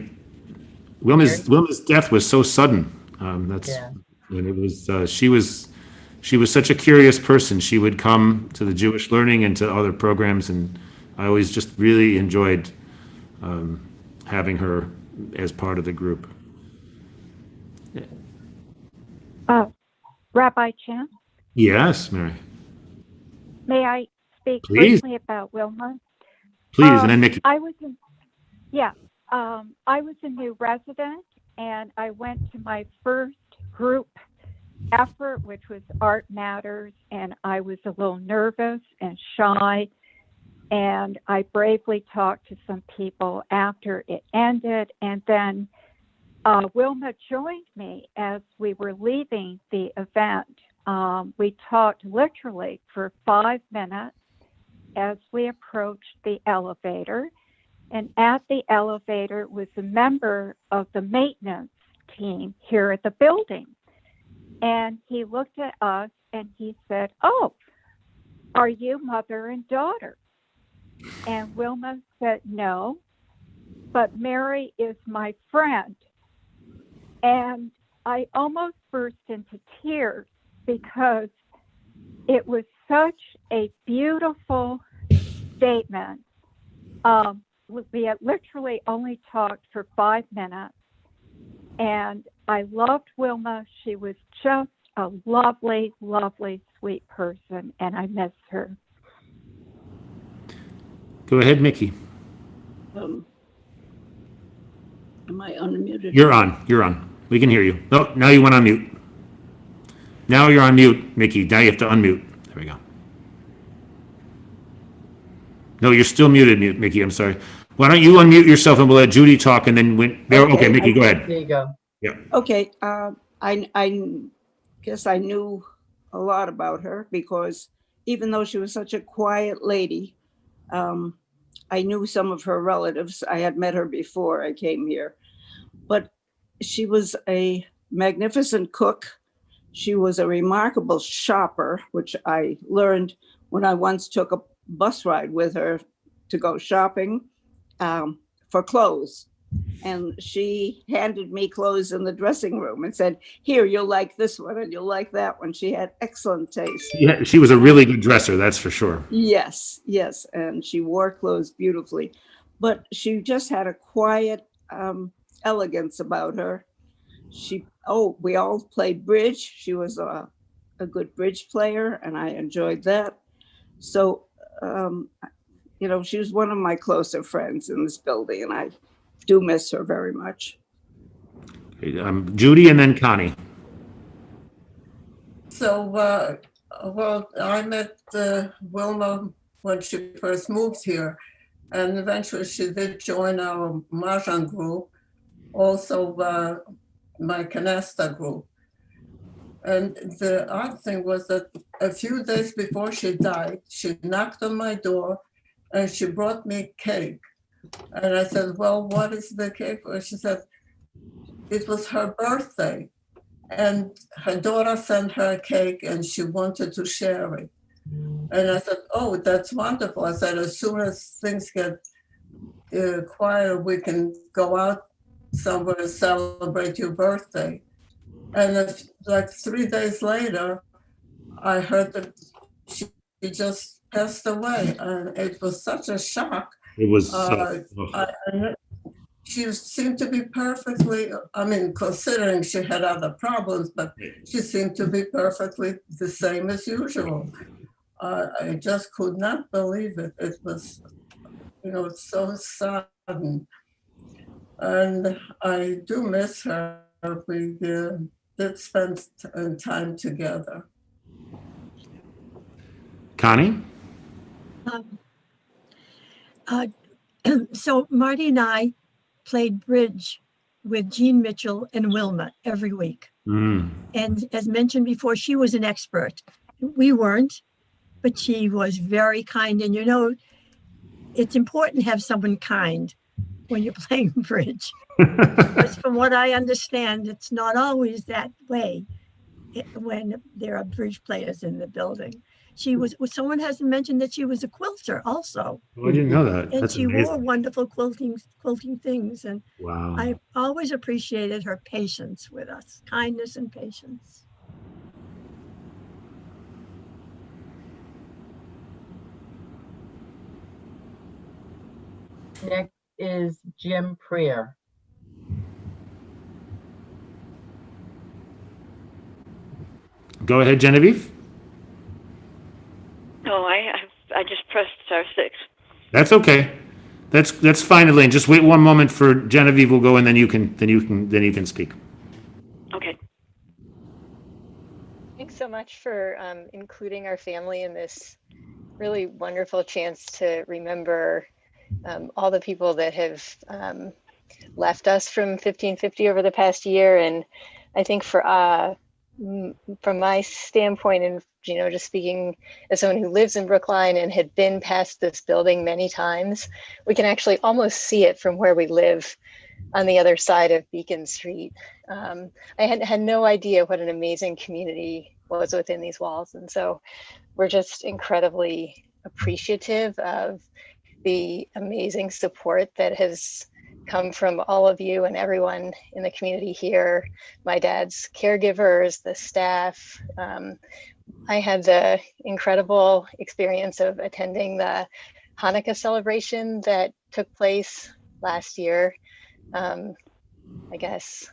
Speaker 2: Wilma's death was so sudden.
Speaker 10: Yeah.
Speaker 2: And it was she was such a curious person. She would come to the Jewish Learning and to other programs, and I always just really enjoyed having her as part of the group.
Speaker 4: Rabbi Chan,
Speaker 2: Yes, Mary.
Speaker 4: may I speak
Speaker 2: Please.
Speaker 4: briefly about Wilma?
Speaker 2: Please, and then Nikki.
Speaker 4: I was a new resident, and I went to my first group effort, which was Art Matters, and I was a little nervous and shy, and I bravely talked to some people after it ended, and then Wilma joined me as we were leaving the event. We talked literally for 5 minutes as we approached the elevator. And at the elevator was a member of the maintenance team here at the building. And he looked at us and he said, "Oh, are you mother and daughter?" And Wilma said, "No, but Mary is my friend." And I almost burst into tears because it was such a beautiful statement. We had literally only talked for 5 minutes, and I loved Wilma. She was just a lovely, lovely, sweet person, and I miss her.
Speaker 2: Go ahead, Mickey.
Speaker 17: Am I unmuted?
Speaker 2: You're on. You're on. We can hear you. No, now you went on mute. Now you're on mute, Mickey. Now you have to unmute. There we go. No, you're still muted, Mickey. I'm sorry. Why don't you unmute yourself and we'll let Judy talk and then there. Okay, Mickey, go ahead.
Speaker 10: There you go.
Speaker 2: Yeah.
Speaker 17: Okay. I guess I knew a lot about her because even though she was such a quiet lady, I knew some of her relatives. I had met her before I came here, but she was a magnificent cook. She was a remarkable shopper, which I learned when I once took a bus ride with her to go shopping for clothes. And she handed me clothes in the dressing room and said, "Here, you'll like this one and you'll like that one." She had excellent taste.
Speaker 2: Yeah, she was a really good dresser, that's for sure.
Speaker 17: Yes, yes. And she wore clothes beautifully. But she just had a quiet elegance about her. We all played bridge. She was a good bridge player, and I enjoyed that. So, she was one of my closer friends in this building, and I do miss her very much.
Speaker 2: Judy and then Connie.
Speaker 12: So, well, I met Wilma when she first moved here, and eventually she did join our Mahjong group, also my Canasta group. And the odd thing was that a few days before she died, she knocked on my door and she brought me cake. And I said, "Well, what is the cake for?" She said, it was her birthday. And her daughter sent her a cake and she wanted to share it. And I said, "Oh, that's wonderful." I said, "As soon as things get quiet, we can go out somewhere to celebrate your birthday." And like 3 days later, I heard that she just passed away. And it was such a shock.
Speaker 2: It was
Speaker 12: she seemed to be perfectly, I mean, considering she had other problems, but she seemed to be perfectly the same as usual. I just could not believe it. It was, so sudden. And I do miss her. We did spend time together.
Speaker 2: Connie?
Speaker 14: So Marty and I played bridge with Jean Mitchell and Wilma every week.
Speaker 2: Mm.
Speaker 14: And as mentioned before, she was an expert. We weren't, but she was very kind. And it's important to have someone kind when you're playing bridge. Because from what I understand, it's not always that way when there are bridge players in the building. Someone hasn't mentioned that she was a quilter also.
Speaker 2: Oh, I didn't know that.
Speaker 14: And
Speaker 2: That's
Speaker 14: she
Speaker 2: amazing.
Speaker 14: wore wonderful quilting things. And
Speaker 2: Wow.
Speaker 14: I always appreciated her patience with us, kindness and patience.
Speaker 10: Next is Jim Prier.
Speaker 2: Go ahead, Genevieve.
Speaker 3: No, I just pressed star 6.
Speaker 2: That's okay. That's fine, Elaine. Just wait one moment for Genevieve. Will go, and then you can speak.
Speaker 3: Okay.
Speaker 19: Thanks so much for including our family in this really wonderful chance to remember all the people that have left us from 1550 over the past year. And I think from my standpoint, and just speaking as someone who lives in Brookline and had been past this building many times, we can actually almost see it from where we live on the other side of Beacon Street. I had no idea what an amazing community was within these walls. And so we're just incredibly appreciative of the amazing support that has come from all of you and everyone in the community here, my dad's caregivers, the staff. I had the incredible experience of attending the Hanukkah celebration that took place last year. I guess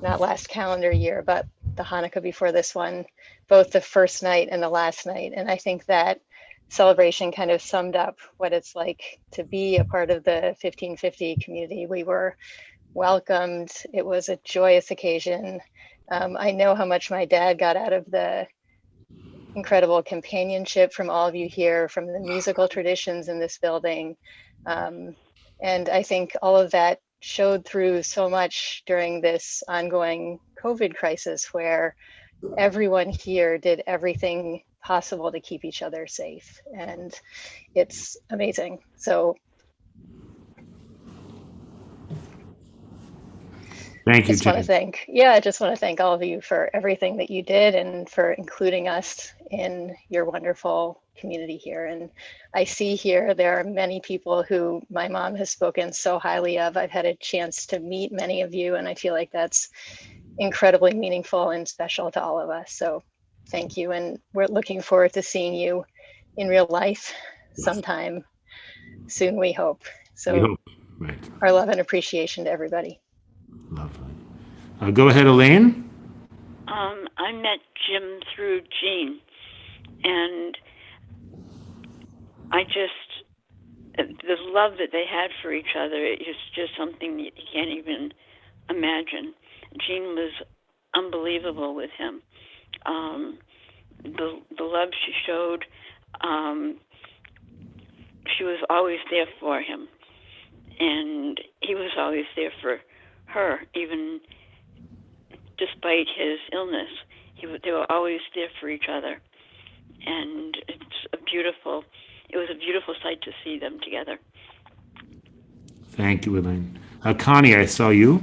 Speaker 19: not last calendar year, but the Hanukkah before this one, both the first night and the last night. And I think that celebration kind of summed up what it's like to be a part of the 1550 community. We were welcomed. It was a joyous occasion. I know how much my dad got out of the incredible companionship from all of you here, from the musical traditions in this building. And I think all of that showed through so much during this ongoing COVID crisis, where everyone here did everything possible to keep each other safe. And it's amazing. So
Speaker 2: thank you,
Speaker 19: I just want to thank all of you for everything that you did and for including us in your wonderful community here. And I see here there are many people who my mom has spoken so highly of. I've had a chance to meet many of you, and I feel like that's incredibly meaningful and special to all of us. So thank you. And we're looking forward to seeing you in real life sometime soon, we hope. So
Speaker 2: We hope. Right.
Speaker 19: Our love and appreciation to everybody.
Speaker 2: Lovely. Go ahead, Elaine.
Speaker 3: I met Jim through Jean, and the love that they had for each other is just something that you can't even imagine. Jean was unbelievable with him. The love she showed, she was always there for him, and he was always there for her, even despite his illness. They were always there for each other, and it was a beautiful sight to see them together.
Speaker 2: Thank you, Elaine. Connie, I saw you.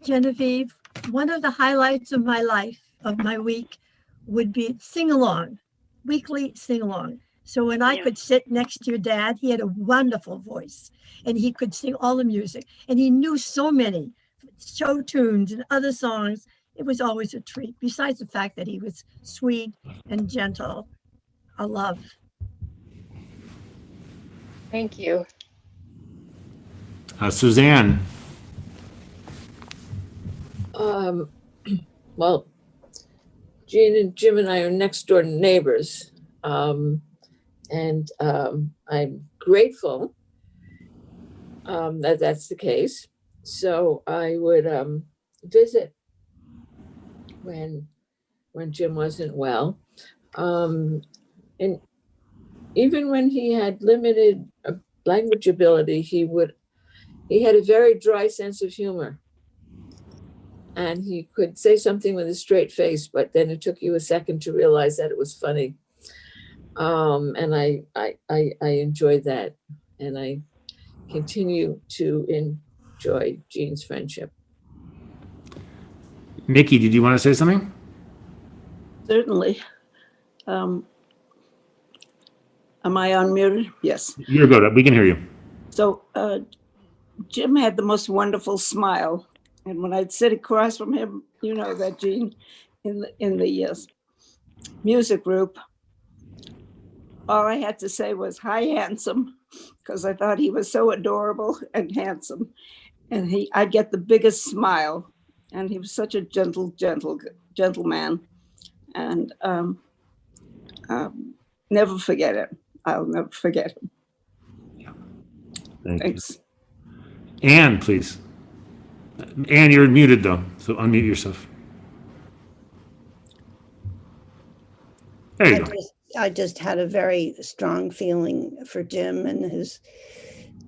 Speaker 14: Genevieve, one of the highlights of my life, of my week, would be sing-along, weekly sing-along. So when I could sit next to your dad, he had a wonderful voice, and he could sing all the music, and he knew so many show tunes and other songs. It was always a treat, besides the fact that he was sweet and gentle. A love.
Speaker 19: Thank you.
Speaker 2: Suzanne.
Speaker 18: Well, Jean and Jim and I are next door neighbors. And I'm grateful that that's the case. So I would visit when Jim wasn't well. And even when he had limited language ability, he had a very dry sense of humor. And he could say something with a straight face, but then it took you a second to realize that it was funny. And I enjoyed that, and I continue to enjoy Jean's friendship.
Speaker 2: Nikki, did you want to say something?
Speaker 17: Certainly. Am I unmuted? Yes.
Speaker 2: You're good. We can hear you.
Speaker 17: So Jim had the most wonderful smile. And when I'd sit across from him, you know that, Jean, in the music group, all I had to say was, "Hi, handsome," because I thought he was so adorable and handsome. And I'd get the biggest smile. And he was such a gentleman. And never forget it. I'll never forget him.
Speaker 2: Thanks. Anne, please. Anne, you're muted though, so unmute yourself. There you go.
Speaker 20: I just had a very strong feeling for Jim and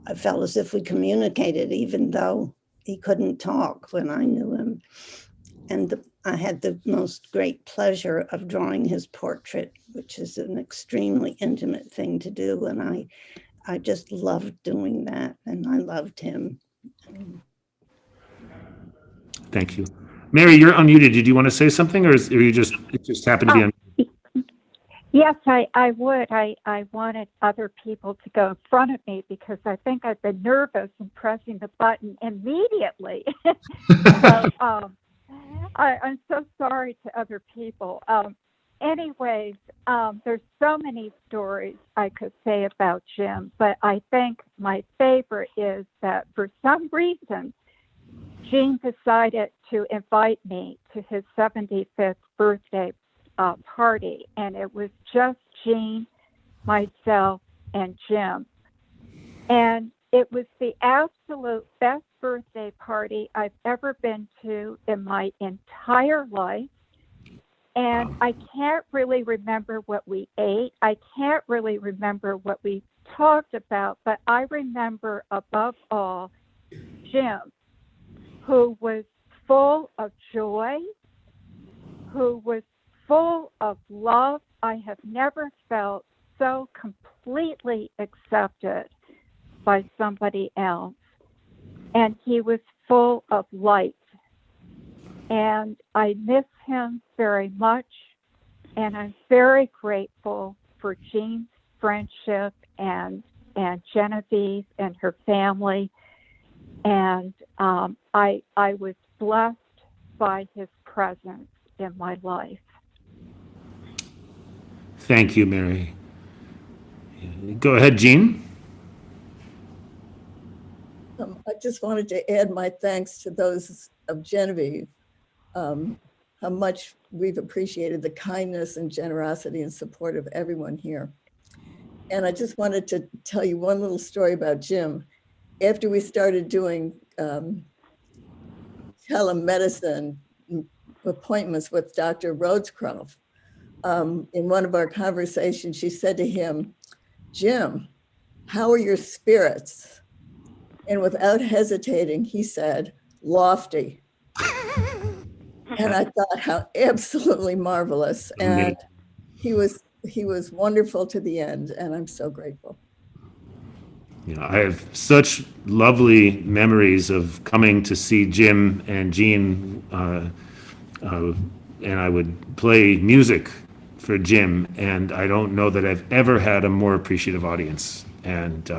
Speaker 20: I felt as if we communicated, even though he couldn't talk when I knew him. And I had the most great pleasure of drawing his portrait, which is an extremely intimate thing to do. And I just loved doing that, and I loved him.
Speaker 2: Thank you. Mary, you're unmuted. Did you want to say something, or it just happened to be unmuted?
Speaker 4: Yes, I would. I wanted other people to go in front of me because I think I've been nervous and pressing the button immediately. So I'm so sorry to other people. Anyways, there's so many stories I could say about Jim, but I think my favorite is that for some reason, Jean decided to invite me to his 75th birthday party, and it was just Jean, myself, and Jim. And it was the absolute best birthday party I've ever been to in my entire life. And I can't really remember what we ate. I can't really remember what we talked about, but I remember above all Jim, who was full of joy, who was full of love. I have never felt so completely accepted by somebody else. And he was full of light. And I miss him very much. And I'm very grateful for Jean's friendship and Genevieve and her family. And I was blessed by his presence in my life.
Speaker 2: Thank you, Mary. Go ahead, Jean.
Speaker 16: I just wanted to add my thanks to those of Genevieve, how much we've appreciated the kindness and generosity and support of everyone here. And I just wanted to tell you one little story about Jim. After we started doing telemedicine appointments with Dr. Rosecroft, in one of our conversations, she said to him, "Jim, how are your spirits?" And without hesitating, he said, "Lofty." And I thought how absolutely marvelous. And he was wonderful to the end, and I'm so grateful.
Speaker 2: You know, I have such lovely memories of coming to see Jim and Jean, and I would play music for Jim, and I don't know that I've ever had a more appreciative audience. And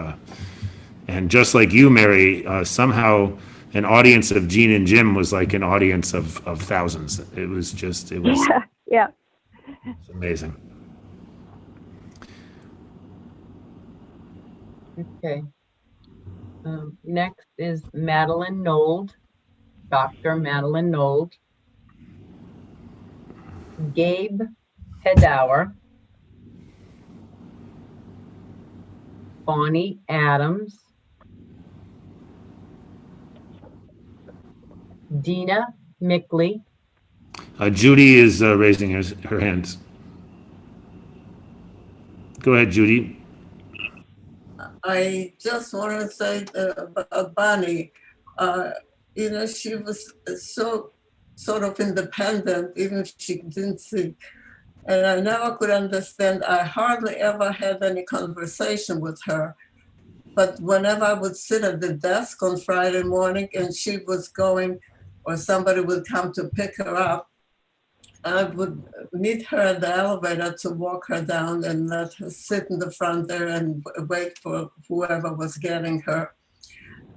Speaker 2: just like you, Mary, somehow an audience of Jean and Jim was like an audience of thousands. It was
Speaker 4: Yeah.
Speaker 2: amazing.
Speaker 10: Okay. Next is Madeline Nold, Dr. Madeline Nold. Gabe Hedauer. Bonnie Adams. Dina Mickley.
Speaker 2: Judy is raising her hands. Go ahead, Judy.
Speaker 12: I just want to say about Bonnie, she was so sort of independent, even if she didn't see. And I never could understand, I hardly ever had any conversation with her. But whenever I would sit at the desk on Friday morning and she was going, or somebody would come to pick her up, I would meet her at the elevator to walk her down and let her sit in the front there and wait for whoever was getting her.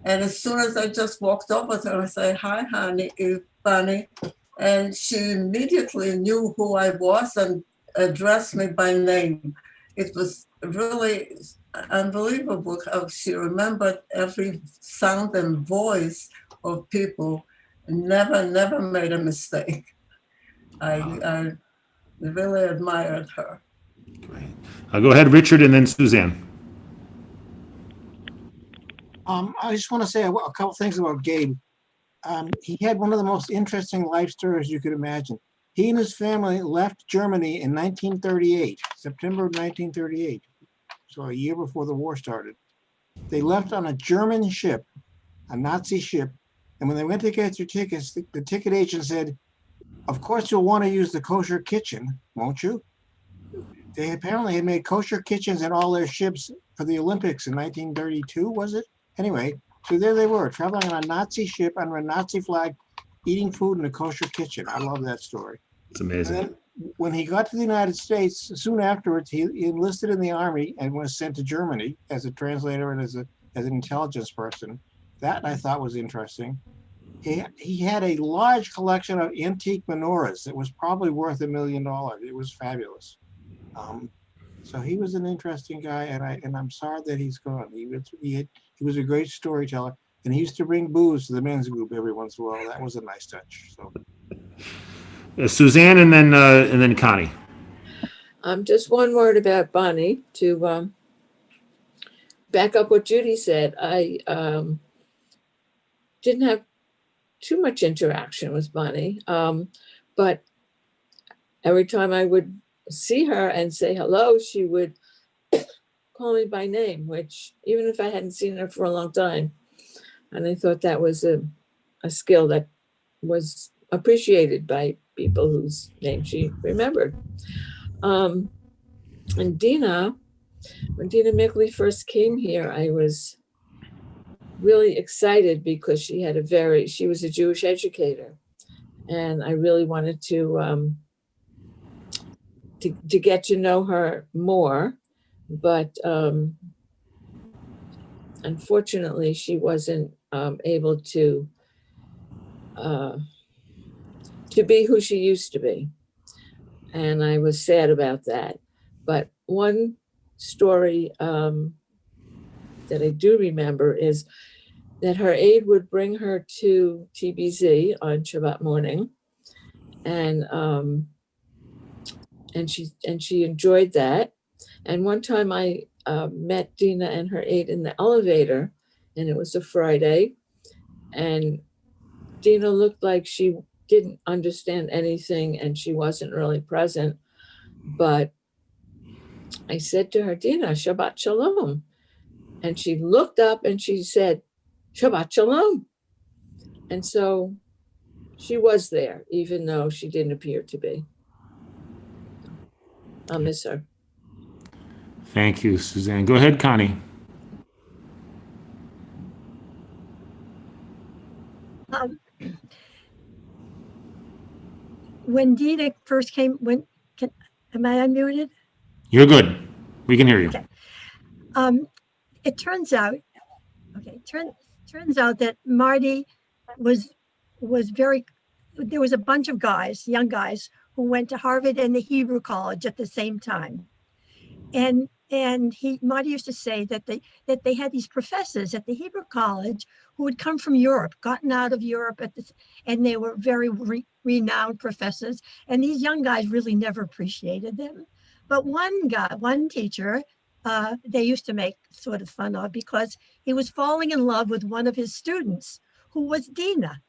Speaker 12: And as soon as I just walked over to her, I said, "Hi, honey, Bunny." And she immediately knew who I was and addressed me by name. It was really unbelievable how she remembered every sound and voice of people, and never made a mistake. I really admired her.
Speaker 2: Go ahead, Richard, and then Suzanne.
Speaker 13: I just want to say a couple things about Gabe. He had one of the most interesting life stories you could imagine. He and his family left Germany in 1938, September of 1938, so a year before the war started. They left on a German ship, a Nazi ship, and when they went to get their tickets, the ticket agent said, "Of course you'll want to use the kosher kitchen, won't you?" They apparently had made kosher kitchens in all their ships for the Olympics in 1932, was it? Anyway, so there they were, traveling on a Nazi ship under a Nazi flag, eating food in a kosher kitchen. I love that story.
Speaker 2: It's amazing.
Speaker 13: And then when he got to the United States, soon afterwards, he enlisted in the army and was sent to Germany as a translator and as an intelligence person. That I thought was interesting. He had a large collection of antique menorahs that was probably worth $1 million. It was fabulous. So he was an interesting guy, and I'm sorry that he's gone. He was a great storyteller, and he used to bring booze to the men's group every once in a while. That was a nice touch. So,
Speaker 2: Suzanne, and then Connie.
Speaker 18: Just one word about Bonnie to back up what Judy said. I didn't have too much interaction with Bonnie, but every time I would see her and say hello, she would call me by name, which even if I hadn't seen her for a long time, and I thought that was a skill that was appreciated by people whose name she remembered. And Dina, when Dina Mickley first came here, I was really excited because she was a Jewish educator, and I really wanted to get to know her more, but unfortunately, she wasn't able to be who she used to be, and I was sad about that. But one story that I do remember is that her aide would bring her to TBZ on Shabbat morning, and she enjoyed that. And one time I met Dina and her aide in the elevator, and it was a Friday, and Dina looked like she didn't understand anything and she wasn't really present. But I said to her, "Dina, Shabbat Shalom." And she looked up and she said, "Shabbat Shalom." And so she was there, even though she didn't appear to be. I'll miss her.
Speaker 2: Thank you, Suzanne. Go ahead, Connie.
Speaker 14: When Dina first came, am I unmuted?
Speaker 2: You're good. We can hear you.
Speaker 14: Okay. It turns out, turns out that Marty was very. There was a bunch of guys, young guys, who went to Harvard and the Hebrew College at the same time, and And Marty used to say that they had these professors at the Hebrew College who had come from Europe, gotten out of Europe and they were very renowned professors. And these young guys really never appreciated them. But one teacher, they used to make sort of fun of because he was falling in love with one of his students who was Dina.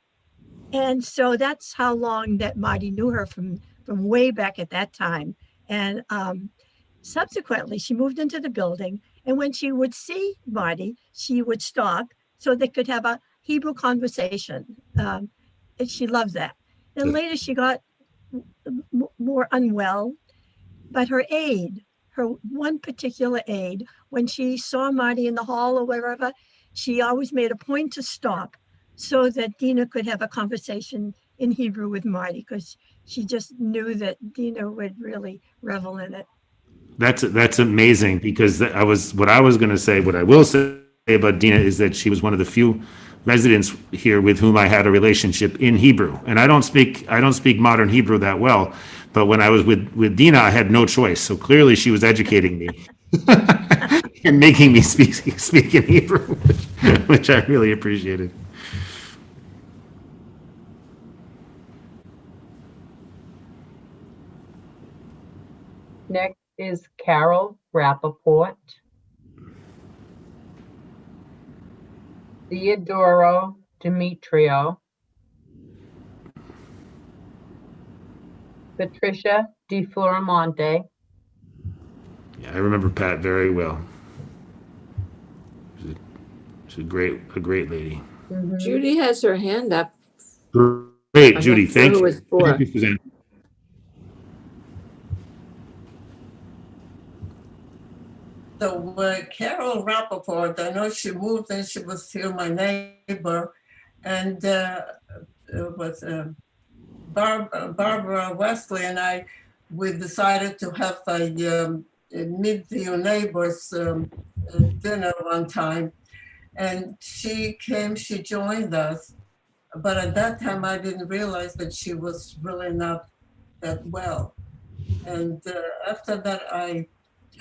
Speaker 14: And so that's how long that Marty knew her from way back at that time. And subsequently, she moved into the building. And when she would see Marty, she would stop so they could have a Hebrew conversation. And she loved that. Then later she got more unwell, but her one particular aide, when she saw Marty in the hall or wherever, she always made a point to stop so that Dina could have a conversation in Hebrew with Marty, because she just knew that Dina would really revel in it.
Speaker 2: That's amazing, because what I was going to say, what I will say about Dina is that she was one of the few residents here with whom I had a relationship in Hebrew. And I don't speak modern Hebrew that well, but when I was with Dina, I had no choice. So clearly she was educating me and making me speak in Hebrew, which I really appreciated.
Speaker 10: Next is Carol Rappaport. Theodoro Demetrio. Patricia Di Florimonte.
Speaker 2: Yeah, I remember Pat very well. She's a great lady.
Speaker 18: Judy has her hand up.
Speaker 2: Great, Judy. Thank you.
Speaker 18: For.
Speaker 2: Thank you, Suzanne.
Speaker 12: So Carol Rappaport, I know she moved and she was still my neighbor, and Barbara Wesley and I, we decided to have a meet your neighbors dinner one time, and she joined us, but at that time I didn't realize that she was really not that well, and after that I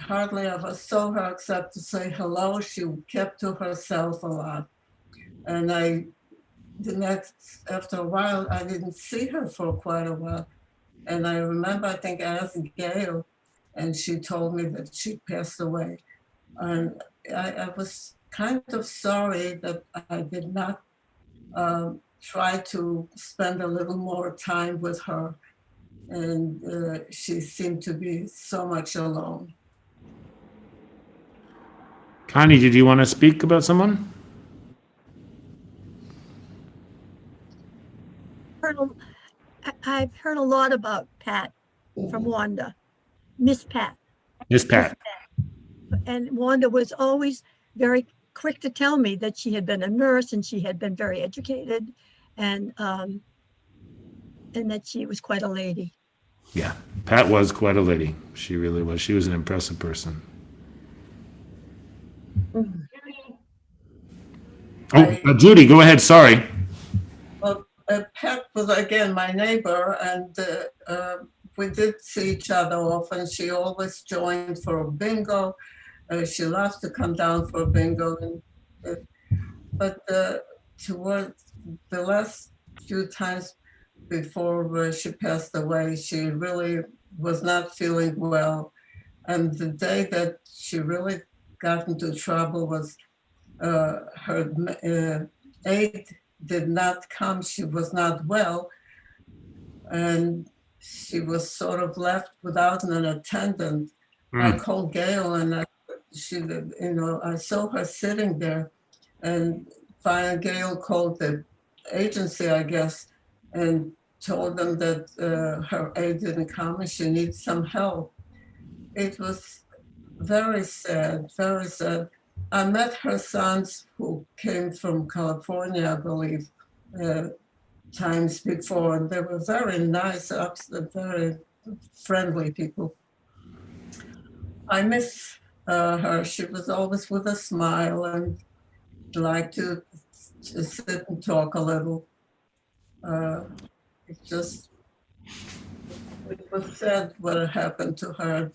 Speaker 12: hardly ever saw her except to say hello. She kept to herself a lot. And after a while, I didn't see her for quite a while. And I remember, I think I asked Gail, and she told me that she passed away. And I was kind of sorry that I did not try to spend a little more time with her. And she seemed to be so much alone.
Speaker 2: Connie, did you want to speak about someone?
Speaker 14: I've heard a lot about Pat from Wanda, Miss Pat.
Speaker 2: Miss Pat.
Speaker 14: And Wanda was always very quick to tell me that she had been a nurse and she had been very educated, and that she was quite a lady.
Speaker 2: Yeah, Pat was quite a lady. She really was. She was an impressive person. Judy, go ahead. Sorry.
Speaker 12: Well, Pat was again my neighbor, and we did see each other often. She always joined for a bingo. She loves to come down for a bingo. But towards the last few times before she passed away, she really was not feeling well. And the day that she really got into trouble was her aide did not come. She was not well, and she was sort of left without an attendant. I called Gail, and I saw her sitting there, and finally Gail called the agency, I guess, and told them that her aide didn't come and she needs some help. It was very sad, very sad. I met her sons who came from California, I believe, times before, and they were very nice, very friendly people. I miss her. She was always with a smile and liked to sit and talk a little. It was sad what happened to her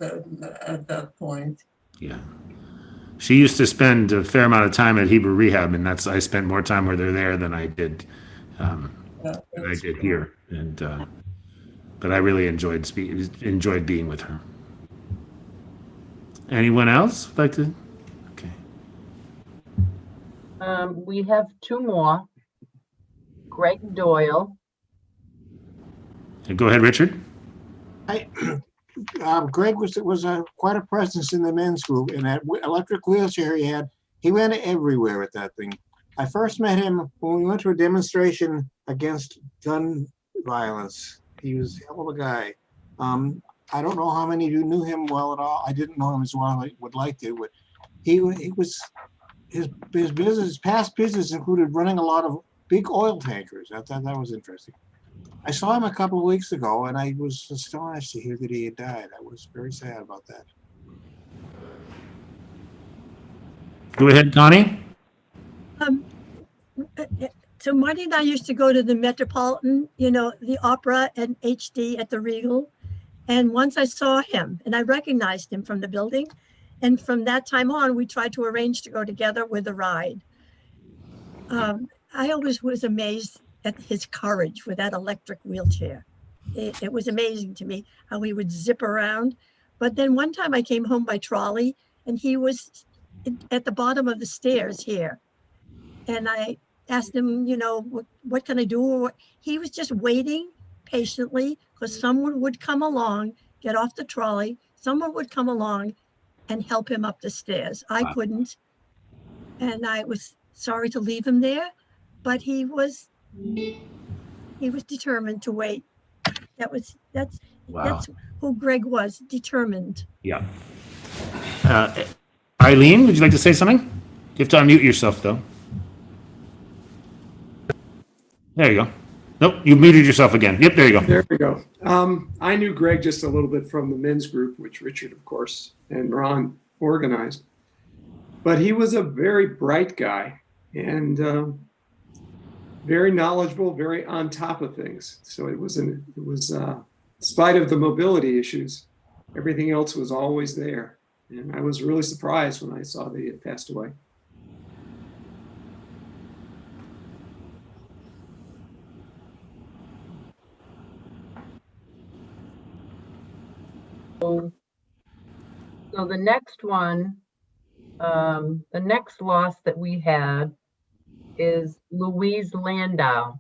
Speaker 12: at that point.
Speaker 2: Yeah. She used to spend a fair amount of time at Hebrew Rehab, and I spent more time where they're there than I did here. And but I really enjoyed being with her. Anyone else like to? Okay.
Speaker 10: We have two more. Greg Doyle.
Speaker 2: Go ahead, Richard.
Speaker 13: Greg was quite a presence in the men's group. In that electric wheelchair he had, he went everywhere with that thing. I first met him when we went to a demonstration against gun violence. He was a hell of a guy. I don't know how many of you knew him well at all. I didn't know him as well as I would like to, but he was his business, past business included running a lot of big oil tankers. I thought that was interesting. I saw him a couple of weeks ago, and I was astonished to hear that he had died. I was very sad about that.
Speaker 2: Go ahead, Connie.
Speaker 14: So Marty and I used to go to the Metropolitan, the Opera and HD at the Regal. And once I saw him, and I recognized him from the building. And from that time on, we tried to arrange to go together with a ride. I always was amazed at his courage with that electric wheelchair. It was amazing to me how he would zip around. But then one time I came home by trolley, and he was at the bottom of the stairs here. And I asked him, what can I do? He was just waiting patiently because someone would come along, get off the trolley, someone would come along and help him up the stairs. I couldn't. And I was sorry to leave him there, but he was determined to wait. That's who Greg was, determined.
Speaker 2: Yeah. Eileen, would you like to say something? You have to unmute yourself, though. There you go. Nope, you muted yourself again. Yep, there you go.
Speaker 9: There we go. I knew Greg just a little bit from the men's group, which Richard, of course, and Ron organized. But he was a very bright guy and very knowledgeable, very on top of things. So it was in spite of the mobility issues, everything else was always there. And I was really surprised when I saw that he had passed away.
Speaker 10: So the next one, the next loss that we had is Louise Landau.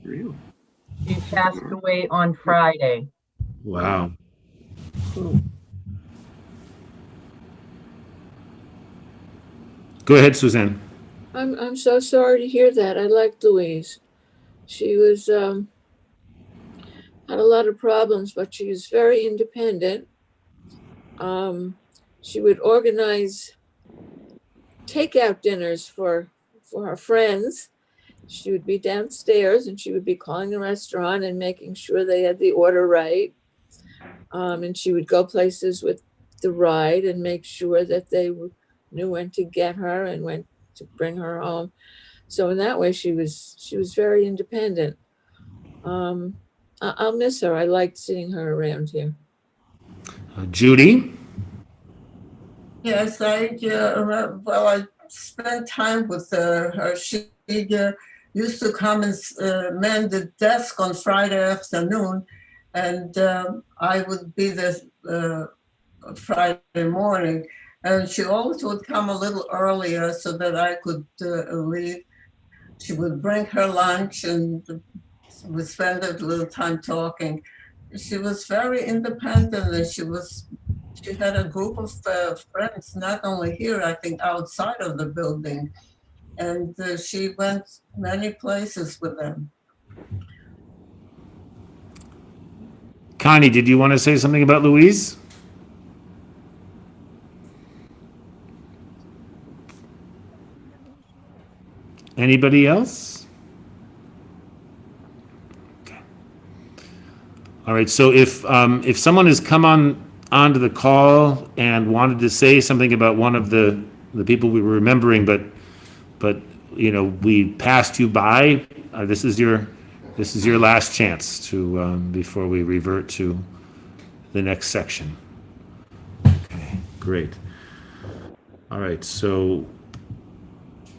Speaker 9: Really?
Speaker 10: She passed away on Friday.
Speaker 2: Wow. Go ahead, Suzanne.
Speaker 18: I'm so sorry to hear that. I liked Louise. She was had a lot of problems, but she was very independent. She would organize takeout dinners for her friends. She would be downstairs and she would be calling the restaurant and making sure they had the order right. And she would go places with the ride and make sure that they knew when to get her and when to bring her home. So in that way, she was very independent. I'll miss her. I liked seeing her around here.
Speaker 2: Judy?
Speaker 12: Yes, I spent time with her. She used to come and mend the desk on Friday afternoon, and I would be there Friday morning. And she always would come a little earlier so that I could leave. She would bring her lunch and we spend a little time talking. She was very independent, and she had a group of friends, not only here, I think outside of the building. And she went many places with them.
Speaker 2: Connie, did you want to say something about Louise? Anybody else? Okay. All right. So if someone has come onto the call and wanted to say something about one of the people we were remembering, but we passed you by, this is your last chance to before we revert to the next section. Okay. Great. All right, so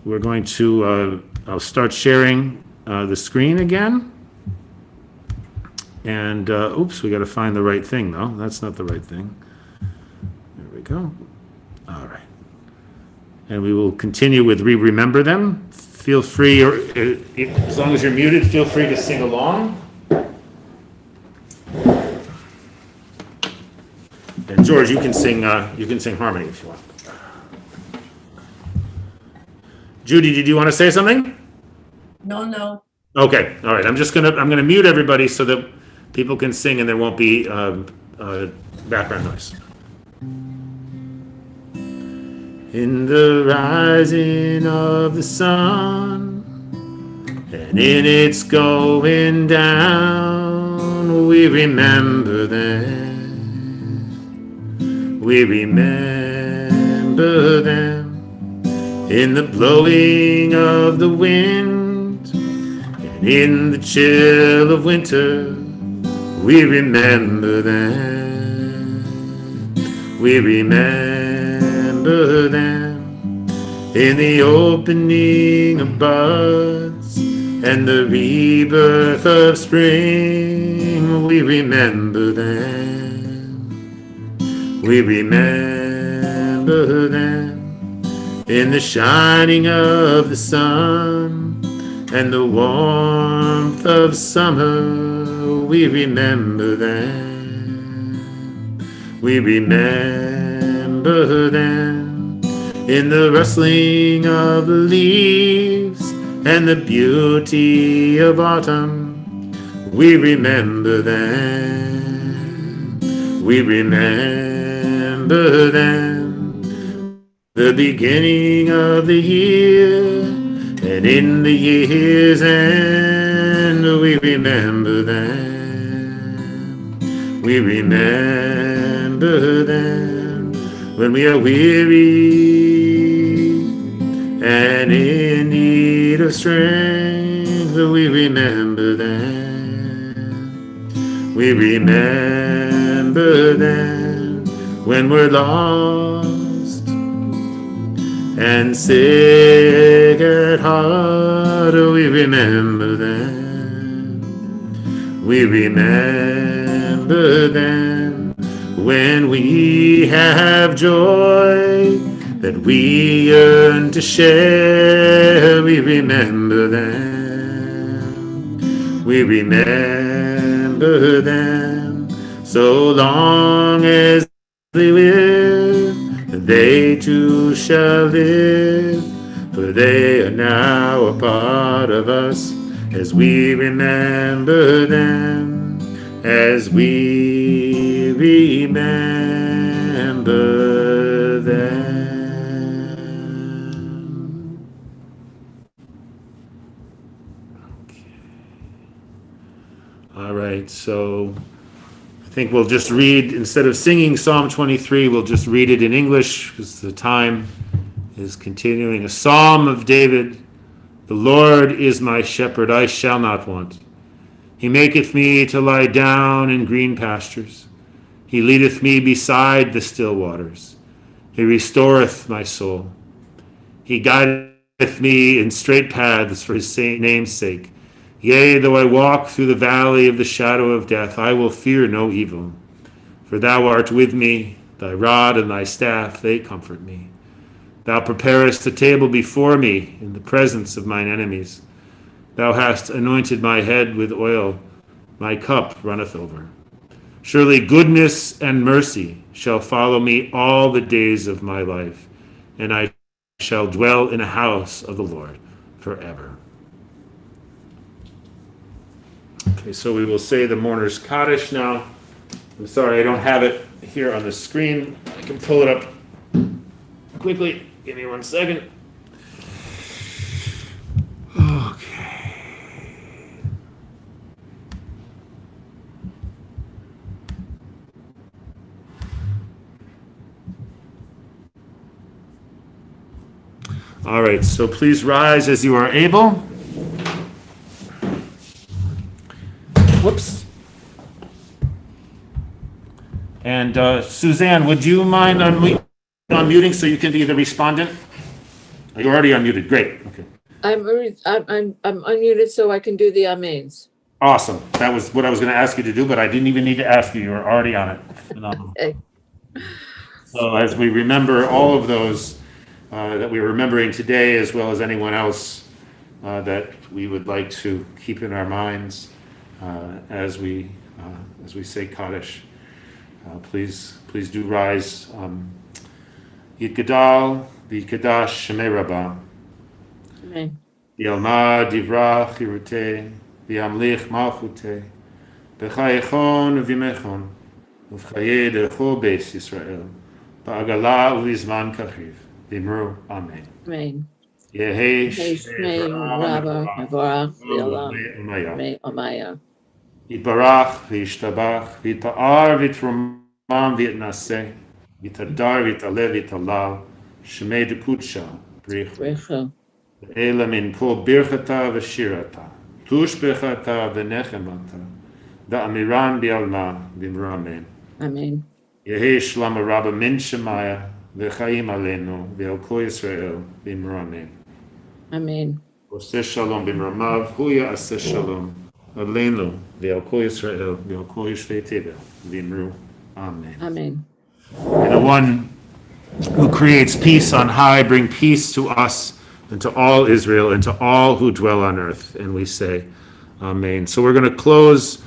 Speaker 2: we're going to, I'll start sharing the screen again. And, oops, we got to find the right thing, though. That's not the right thing. There we go. All right. And we will continue with We Remember Them. Feel free, or as long as you're muted, feel free to sing along. And George, you can sing harmony if you want. Judy, did you want to say something?
Speaker 12: No.
Speaker 2: Okay, all right. I'm gonna mute everybody so that people can sing and there won't be background noise. In the rising of the sun and in its going down, we remember them. We remember them. In the blowing of the wind and in the chill of winter, we remember them. We remember them. In the opening of buds and the rebirth of spring, we remember them. We remember them. In the shining of the sun and the warmth of summer, we remember them. We remember them. In the rustling of the leaves and the beauty of autumn, we remember them. We remember them. The beginning of the year, and in the year's end, we remember them. We remember them when we are weary and in need of strength. We remember them. We remember them when we're lost and sick at heart, we remember them. We remember them when we have joy that we yearn to share. We remember them. We remember them so long as they live. They too shall live, for they are now a part of us as we remember them, as we remember them. Okay. All right, so I think we'll just read, instead of singing Psalm 23, we'll just read it in English because the time is continuing. A Psalm of David. The Lord is my shepherd, I shall not want. He maketh me to lie down in green pastures. He leadeth me beside the still waters. He restoreth my soul. He guideth me in straight paths for his name's sake. Yea, though I walk through the valley of the shadow of death, I will fear no evil. For thou art with me, thy rod and thy staff, they comfort me. Thou preparest a table before me in the presence of mine enemies. Thou hast anointed my head with oil, my cup runneth over. Surely goodness and mercy shall follow me all the days of my life, and I shall dwell in a house of the Lord forever. Okay, so we will say the mourner's Kaddish now. I'm sorry, I don't have it here on the screen. I can pull it up quickly. Give me 1 second. Okay. All right, so please rise as you are able. Whoops. And Suzanne, would you mind unmuting so you can be the respondent? You're already unmuted. Great. Okay.
Speaker 18: I'm unmuted so I can do the amens.
Speaker 2: Awesome. That was what I was going to ask you to do, but I didn't even need to ask you. You were already on it. Phenomenal.
Speaker 18: Okay.
Speaker 2: So as we remember all of those that we're remembering today, as well as anyone else that we would like to keep in our minds as we say Kaddish, please do rise. Yitgadal v'yitgadash Shemei Rabbah.
Speaker 18: Amen.
Speaker 2: Yalma divra chirute v'yamlich malchute b'chayechon v'yimechon uv'chaye derechol beis Yisrael ba'agala u'vizman kachiv v'imru Amen.
Speaker 18: Amen.
Speaker 2: Yehi
Speaker 18: Shmei Rabba Mevorach V'Olam Mei Omaya.
Speaker 2: Yitbarach v'yishtabach v'yitpa'ar v'yitromam v'yitnaseh v'yitadar v'yitaleh v'yitalal Shemei Dekudsha Brichu Ela min kol birchata v'shirata tushbechata v'nechemata da'amiran bi'alma v'imru Amen.
Speaker 18: Amen.
Speaker 2: Yehi shlama rabba min shemaya v'chaim aleinu v'el kol Yisrael v'imru Amen.
Speaker 18: Amen.
Speaker 2: Oseh shalom b'mramav huya aseh shalom aleinu v'el kol Yisrael v'el kol yishvei tebel v'imru Amen.
Speaker 18: Amen.
Speaker 2: May the one who creates peace on high bring peace to us and to all Israel and to all who dwell on earth. And we say, Amen. So we're going to close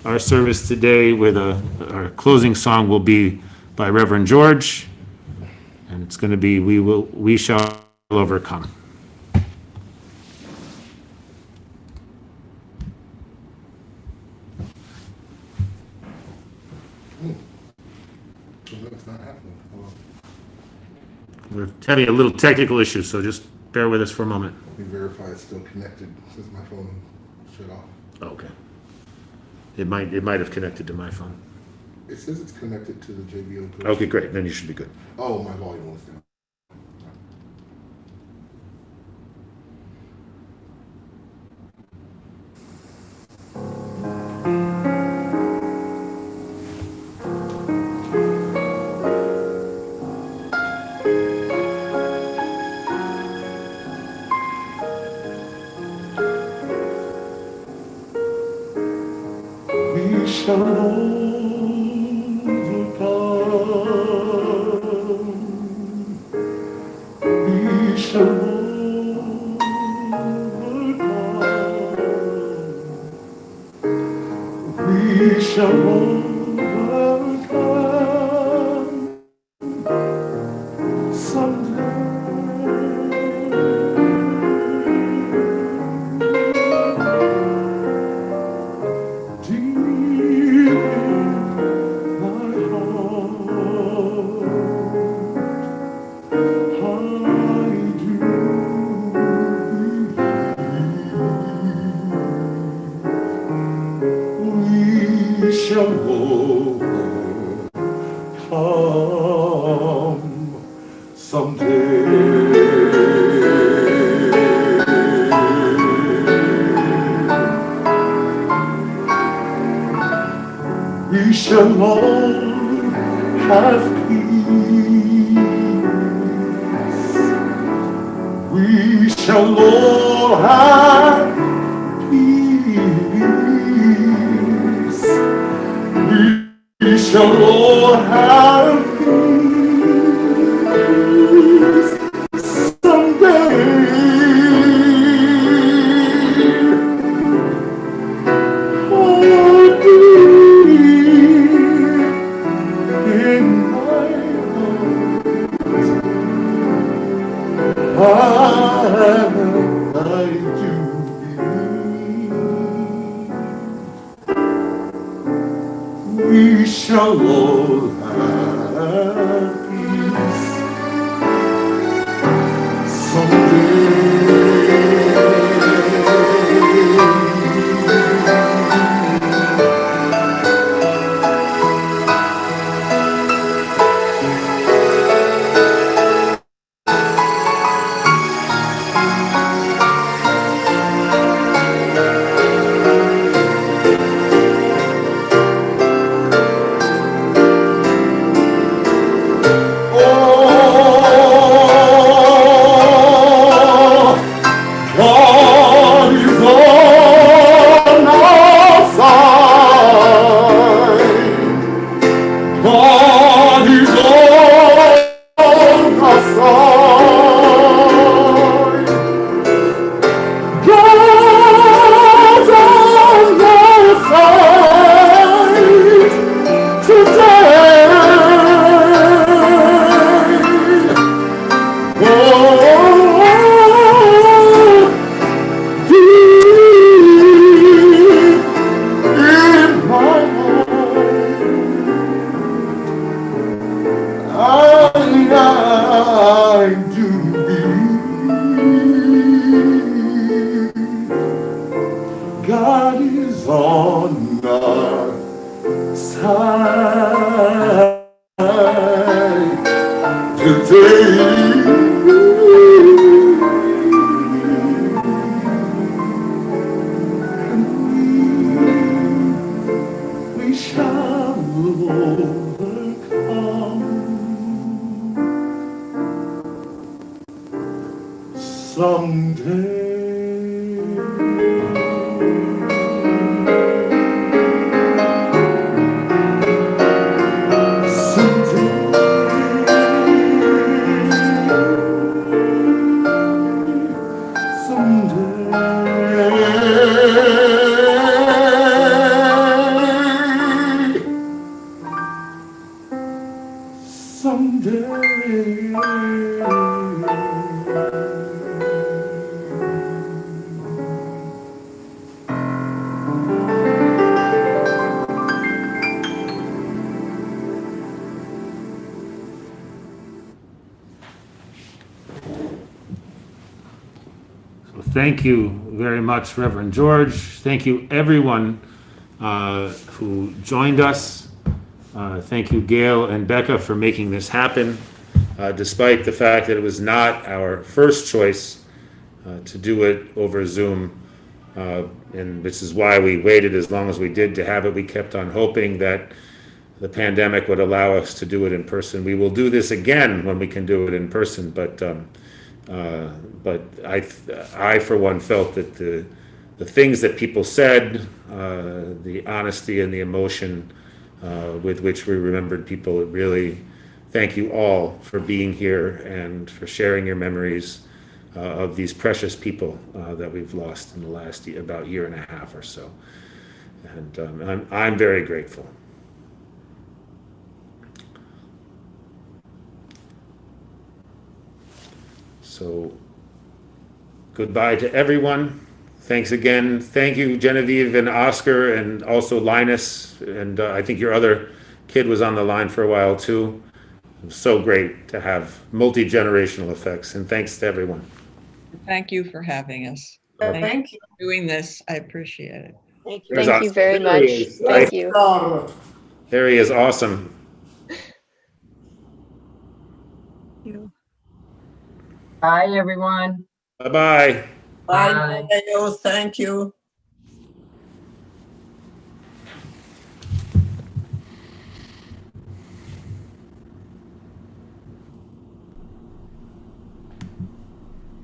Speaker 2: our service today with our closing song will be by Reverend George, and it's going to be We Shall Overcome. We're having a little technical issue, so just bear with us for a moment.
Speaker 8: Let me verify it's still connected since my phone shut off.
Speaker 2: Okay. It might have connected to my phone.
Speaker 8: It says it's connected to the JBO.
Speaker 2: Okay, great. Then you should be good.
Speaker 8: Oh, my volume was down. We shall overcome. We shall overcome. We shall overcome we shall overcome someday. We shall all have peace. We shall all have peace. We shall all have peace someday. Oh, dear, in my heart, I do believe we shall all have peace someday. is on our side today. We shall overcome someday.
Speaker 2: Thank you very much, Reverend George. Thank you, everyone who joined us. Thank you, Gail and Becca, for making this happen, despite the fact that it was not our first choice to do it over Zoom. And this is why we waited as long as we did to have it. We kept on hoping that the pandemic would allow us to do it in person. We will do this again when we can do it in person, but I for one felt that the things that people said, the honesty and the emotion with which we remembered people, it really, thank you all for being here and for sharing your memories of these precious people that we've lost in the last about year and a half or so. And I'm very grateful. So goodbye to everyone. Thanks again. Thank you, Genevieve and Oscar, and also Linus. And I think your other kid was on the line for a while too. It was so great to have multi-generational effects. And thanks to everyone.
Speaker 11: Thank you for having us.
Speaker 12: Thank you.
Speaker 11: For doing this. I appreciate it.
Speaker 18: Thank you.
Speaker 19: Thank you very much. Thank you.
Speaker 2: Harry is awesome.
Speaker 10: Bye, everyone.
Speaker 2: Bye-bye.
Speaker 12: Bye, Dale. Thank you.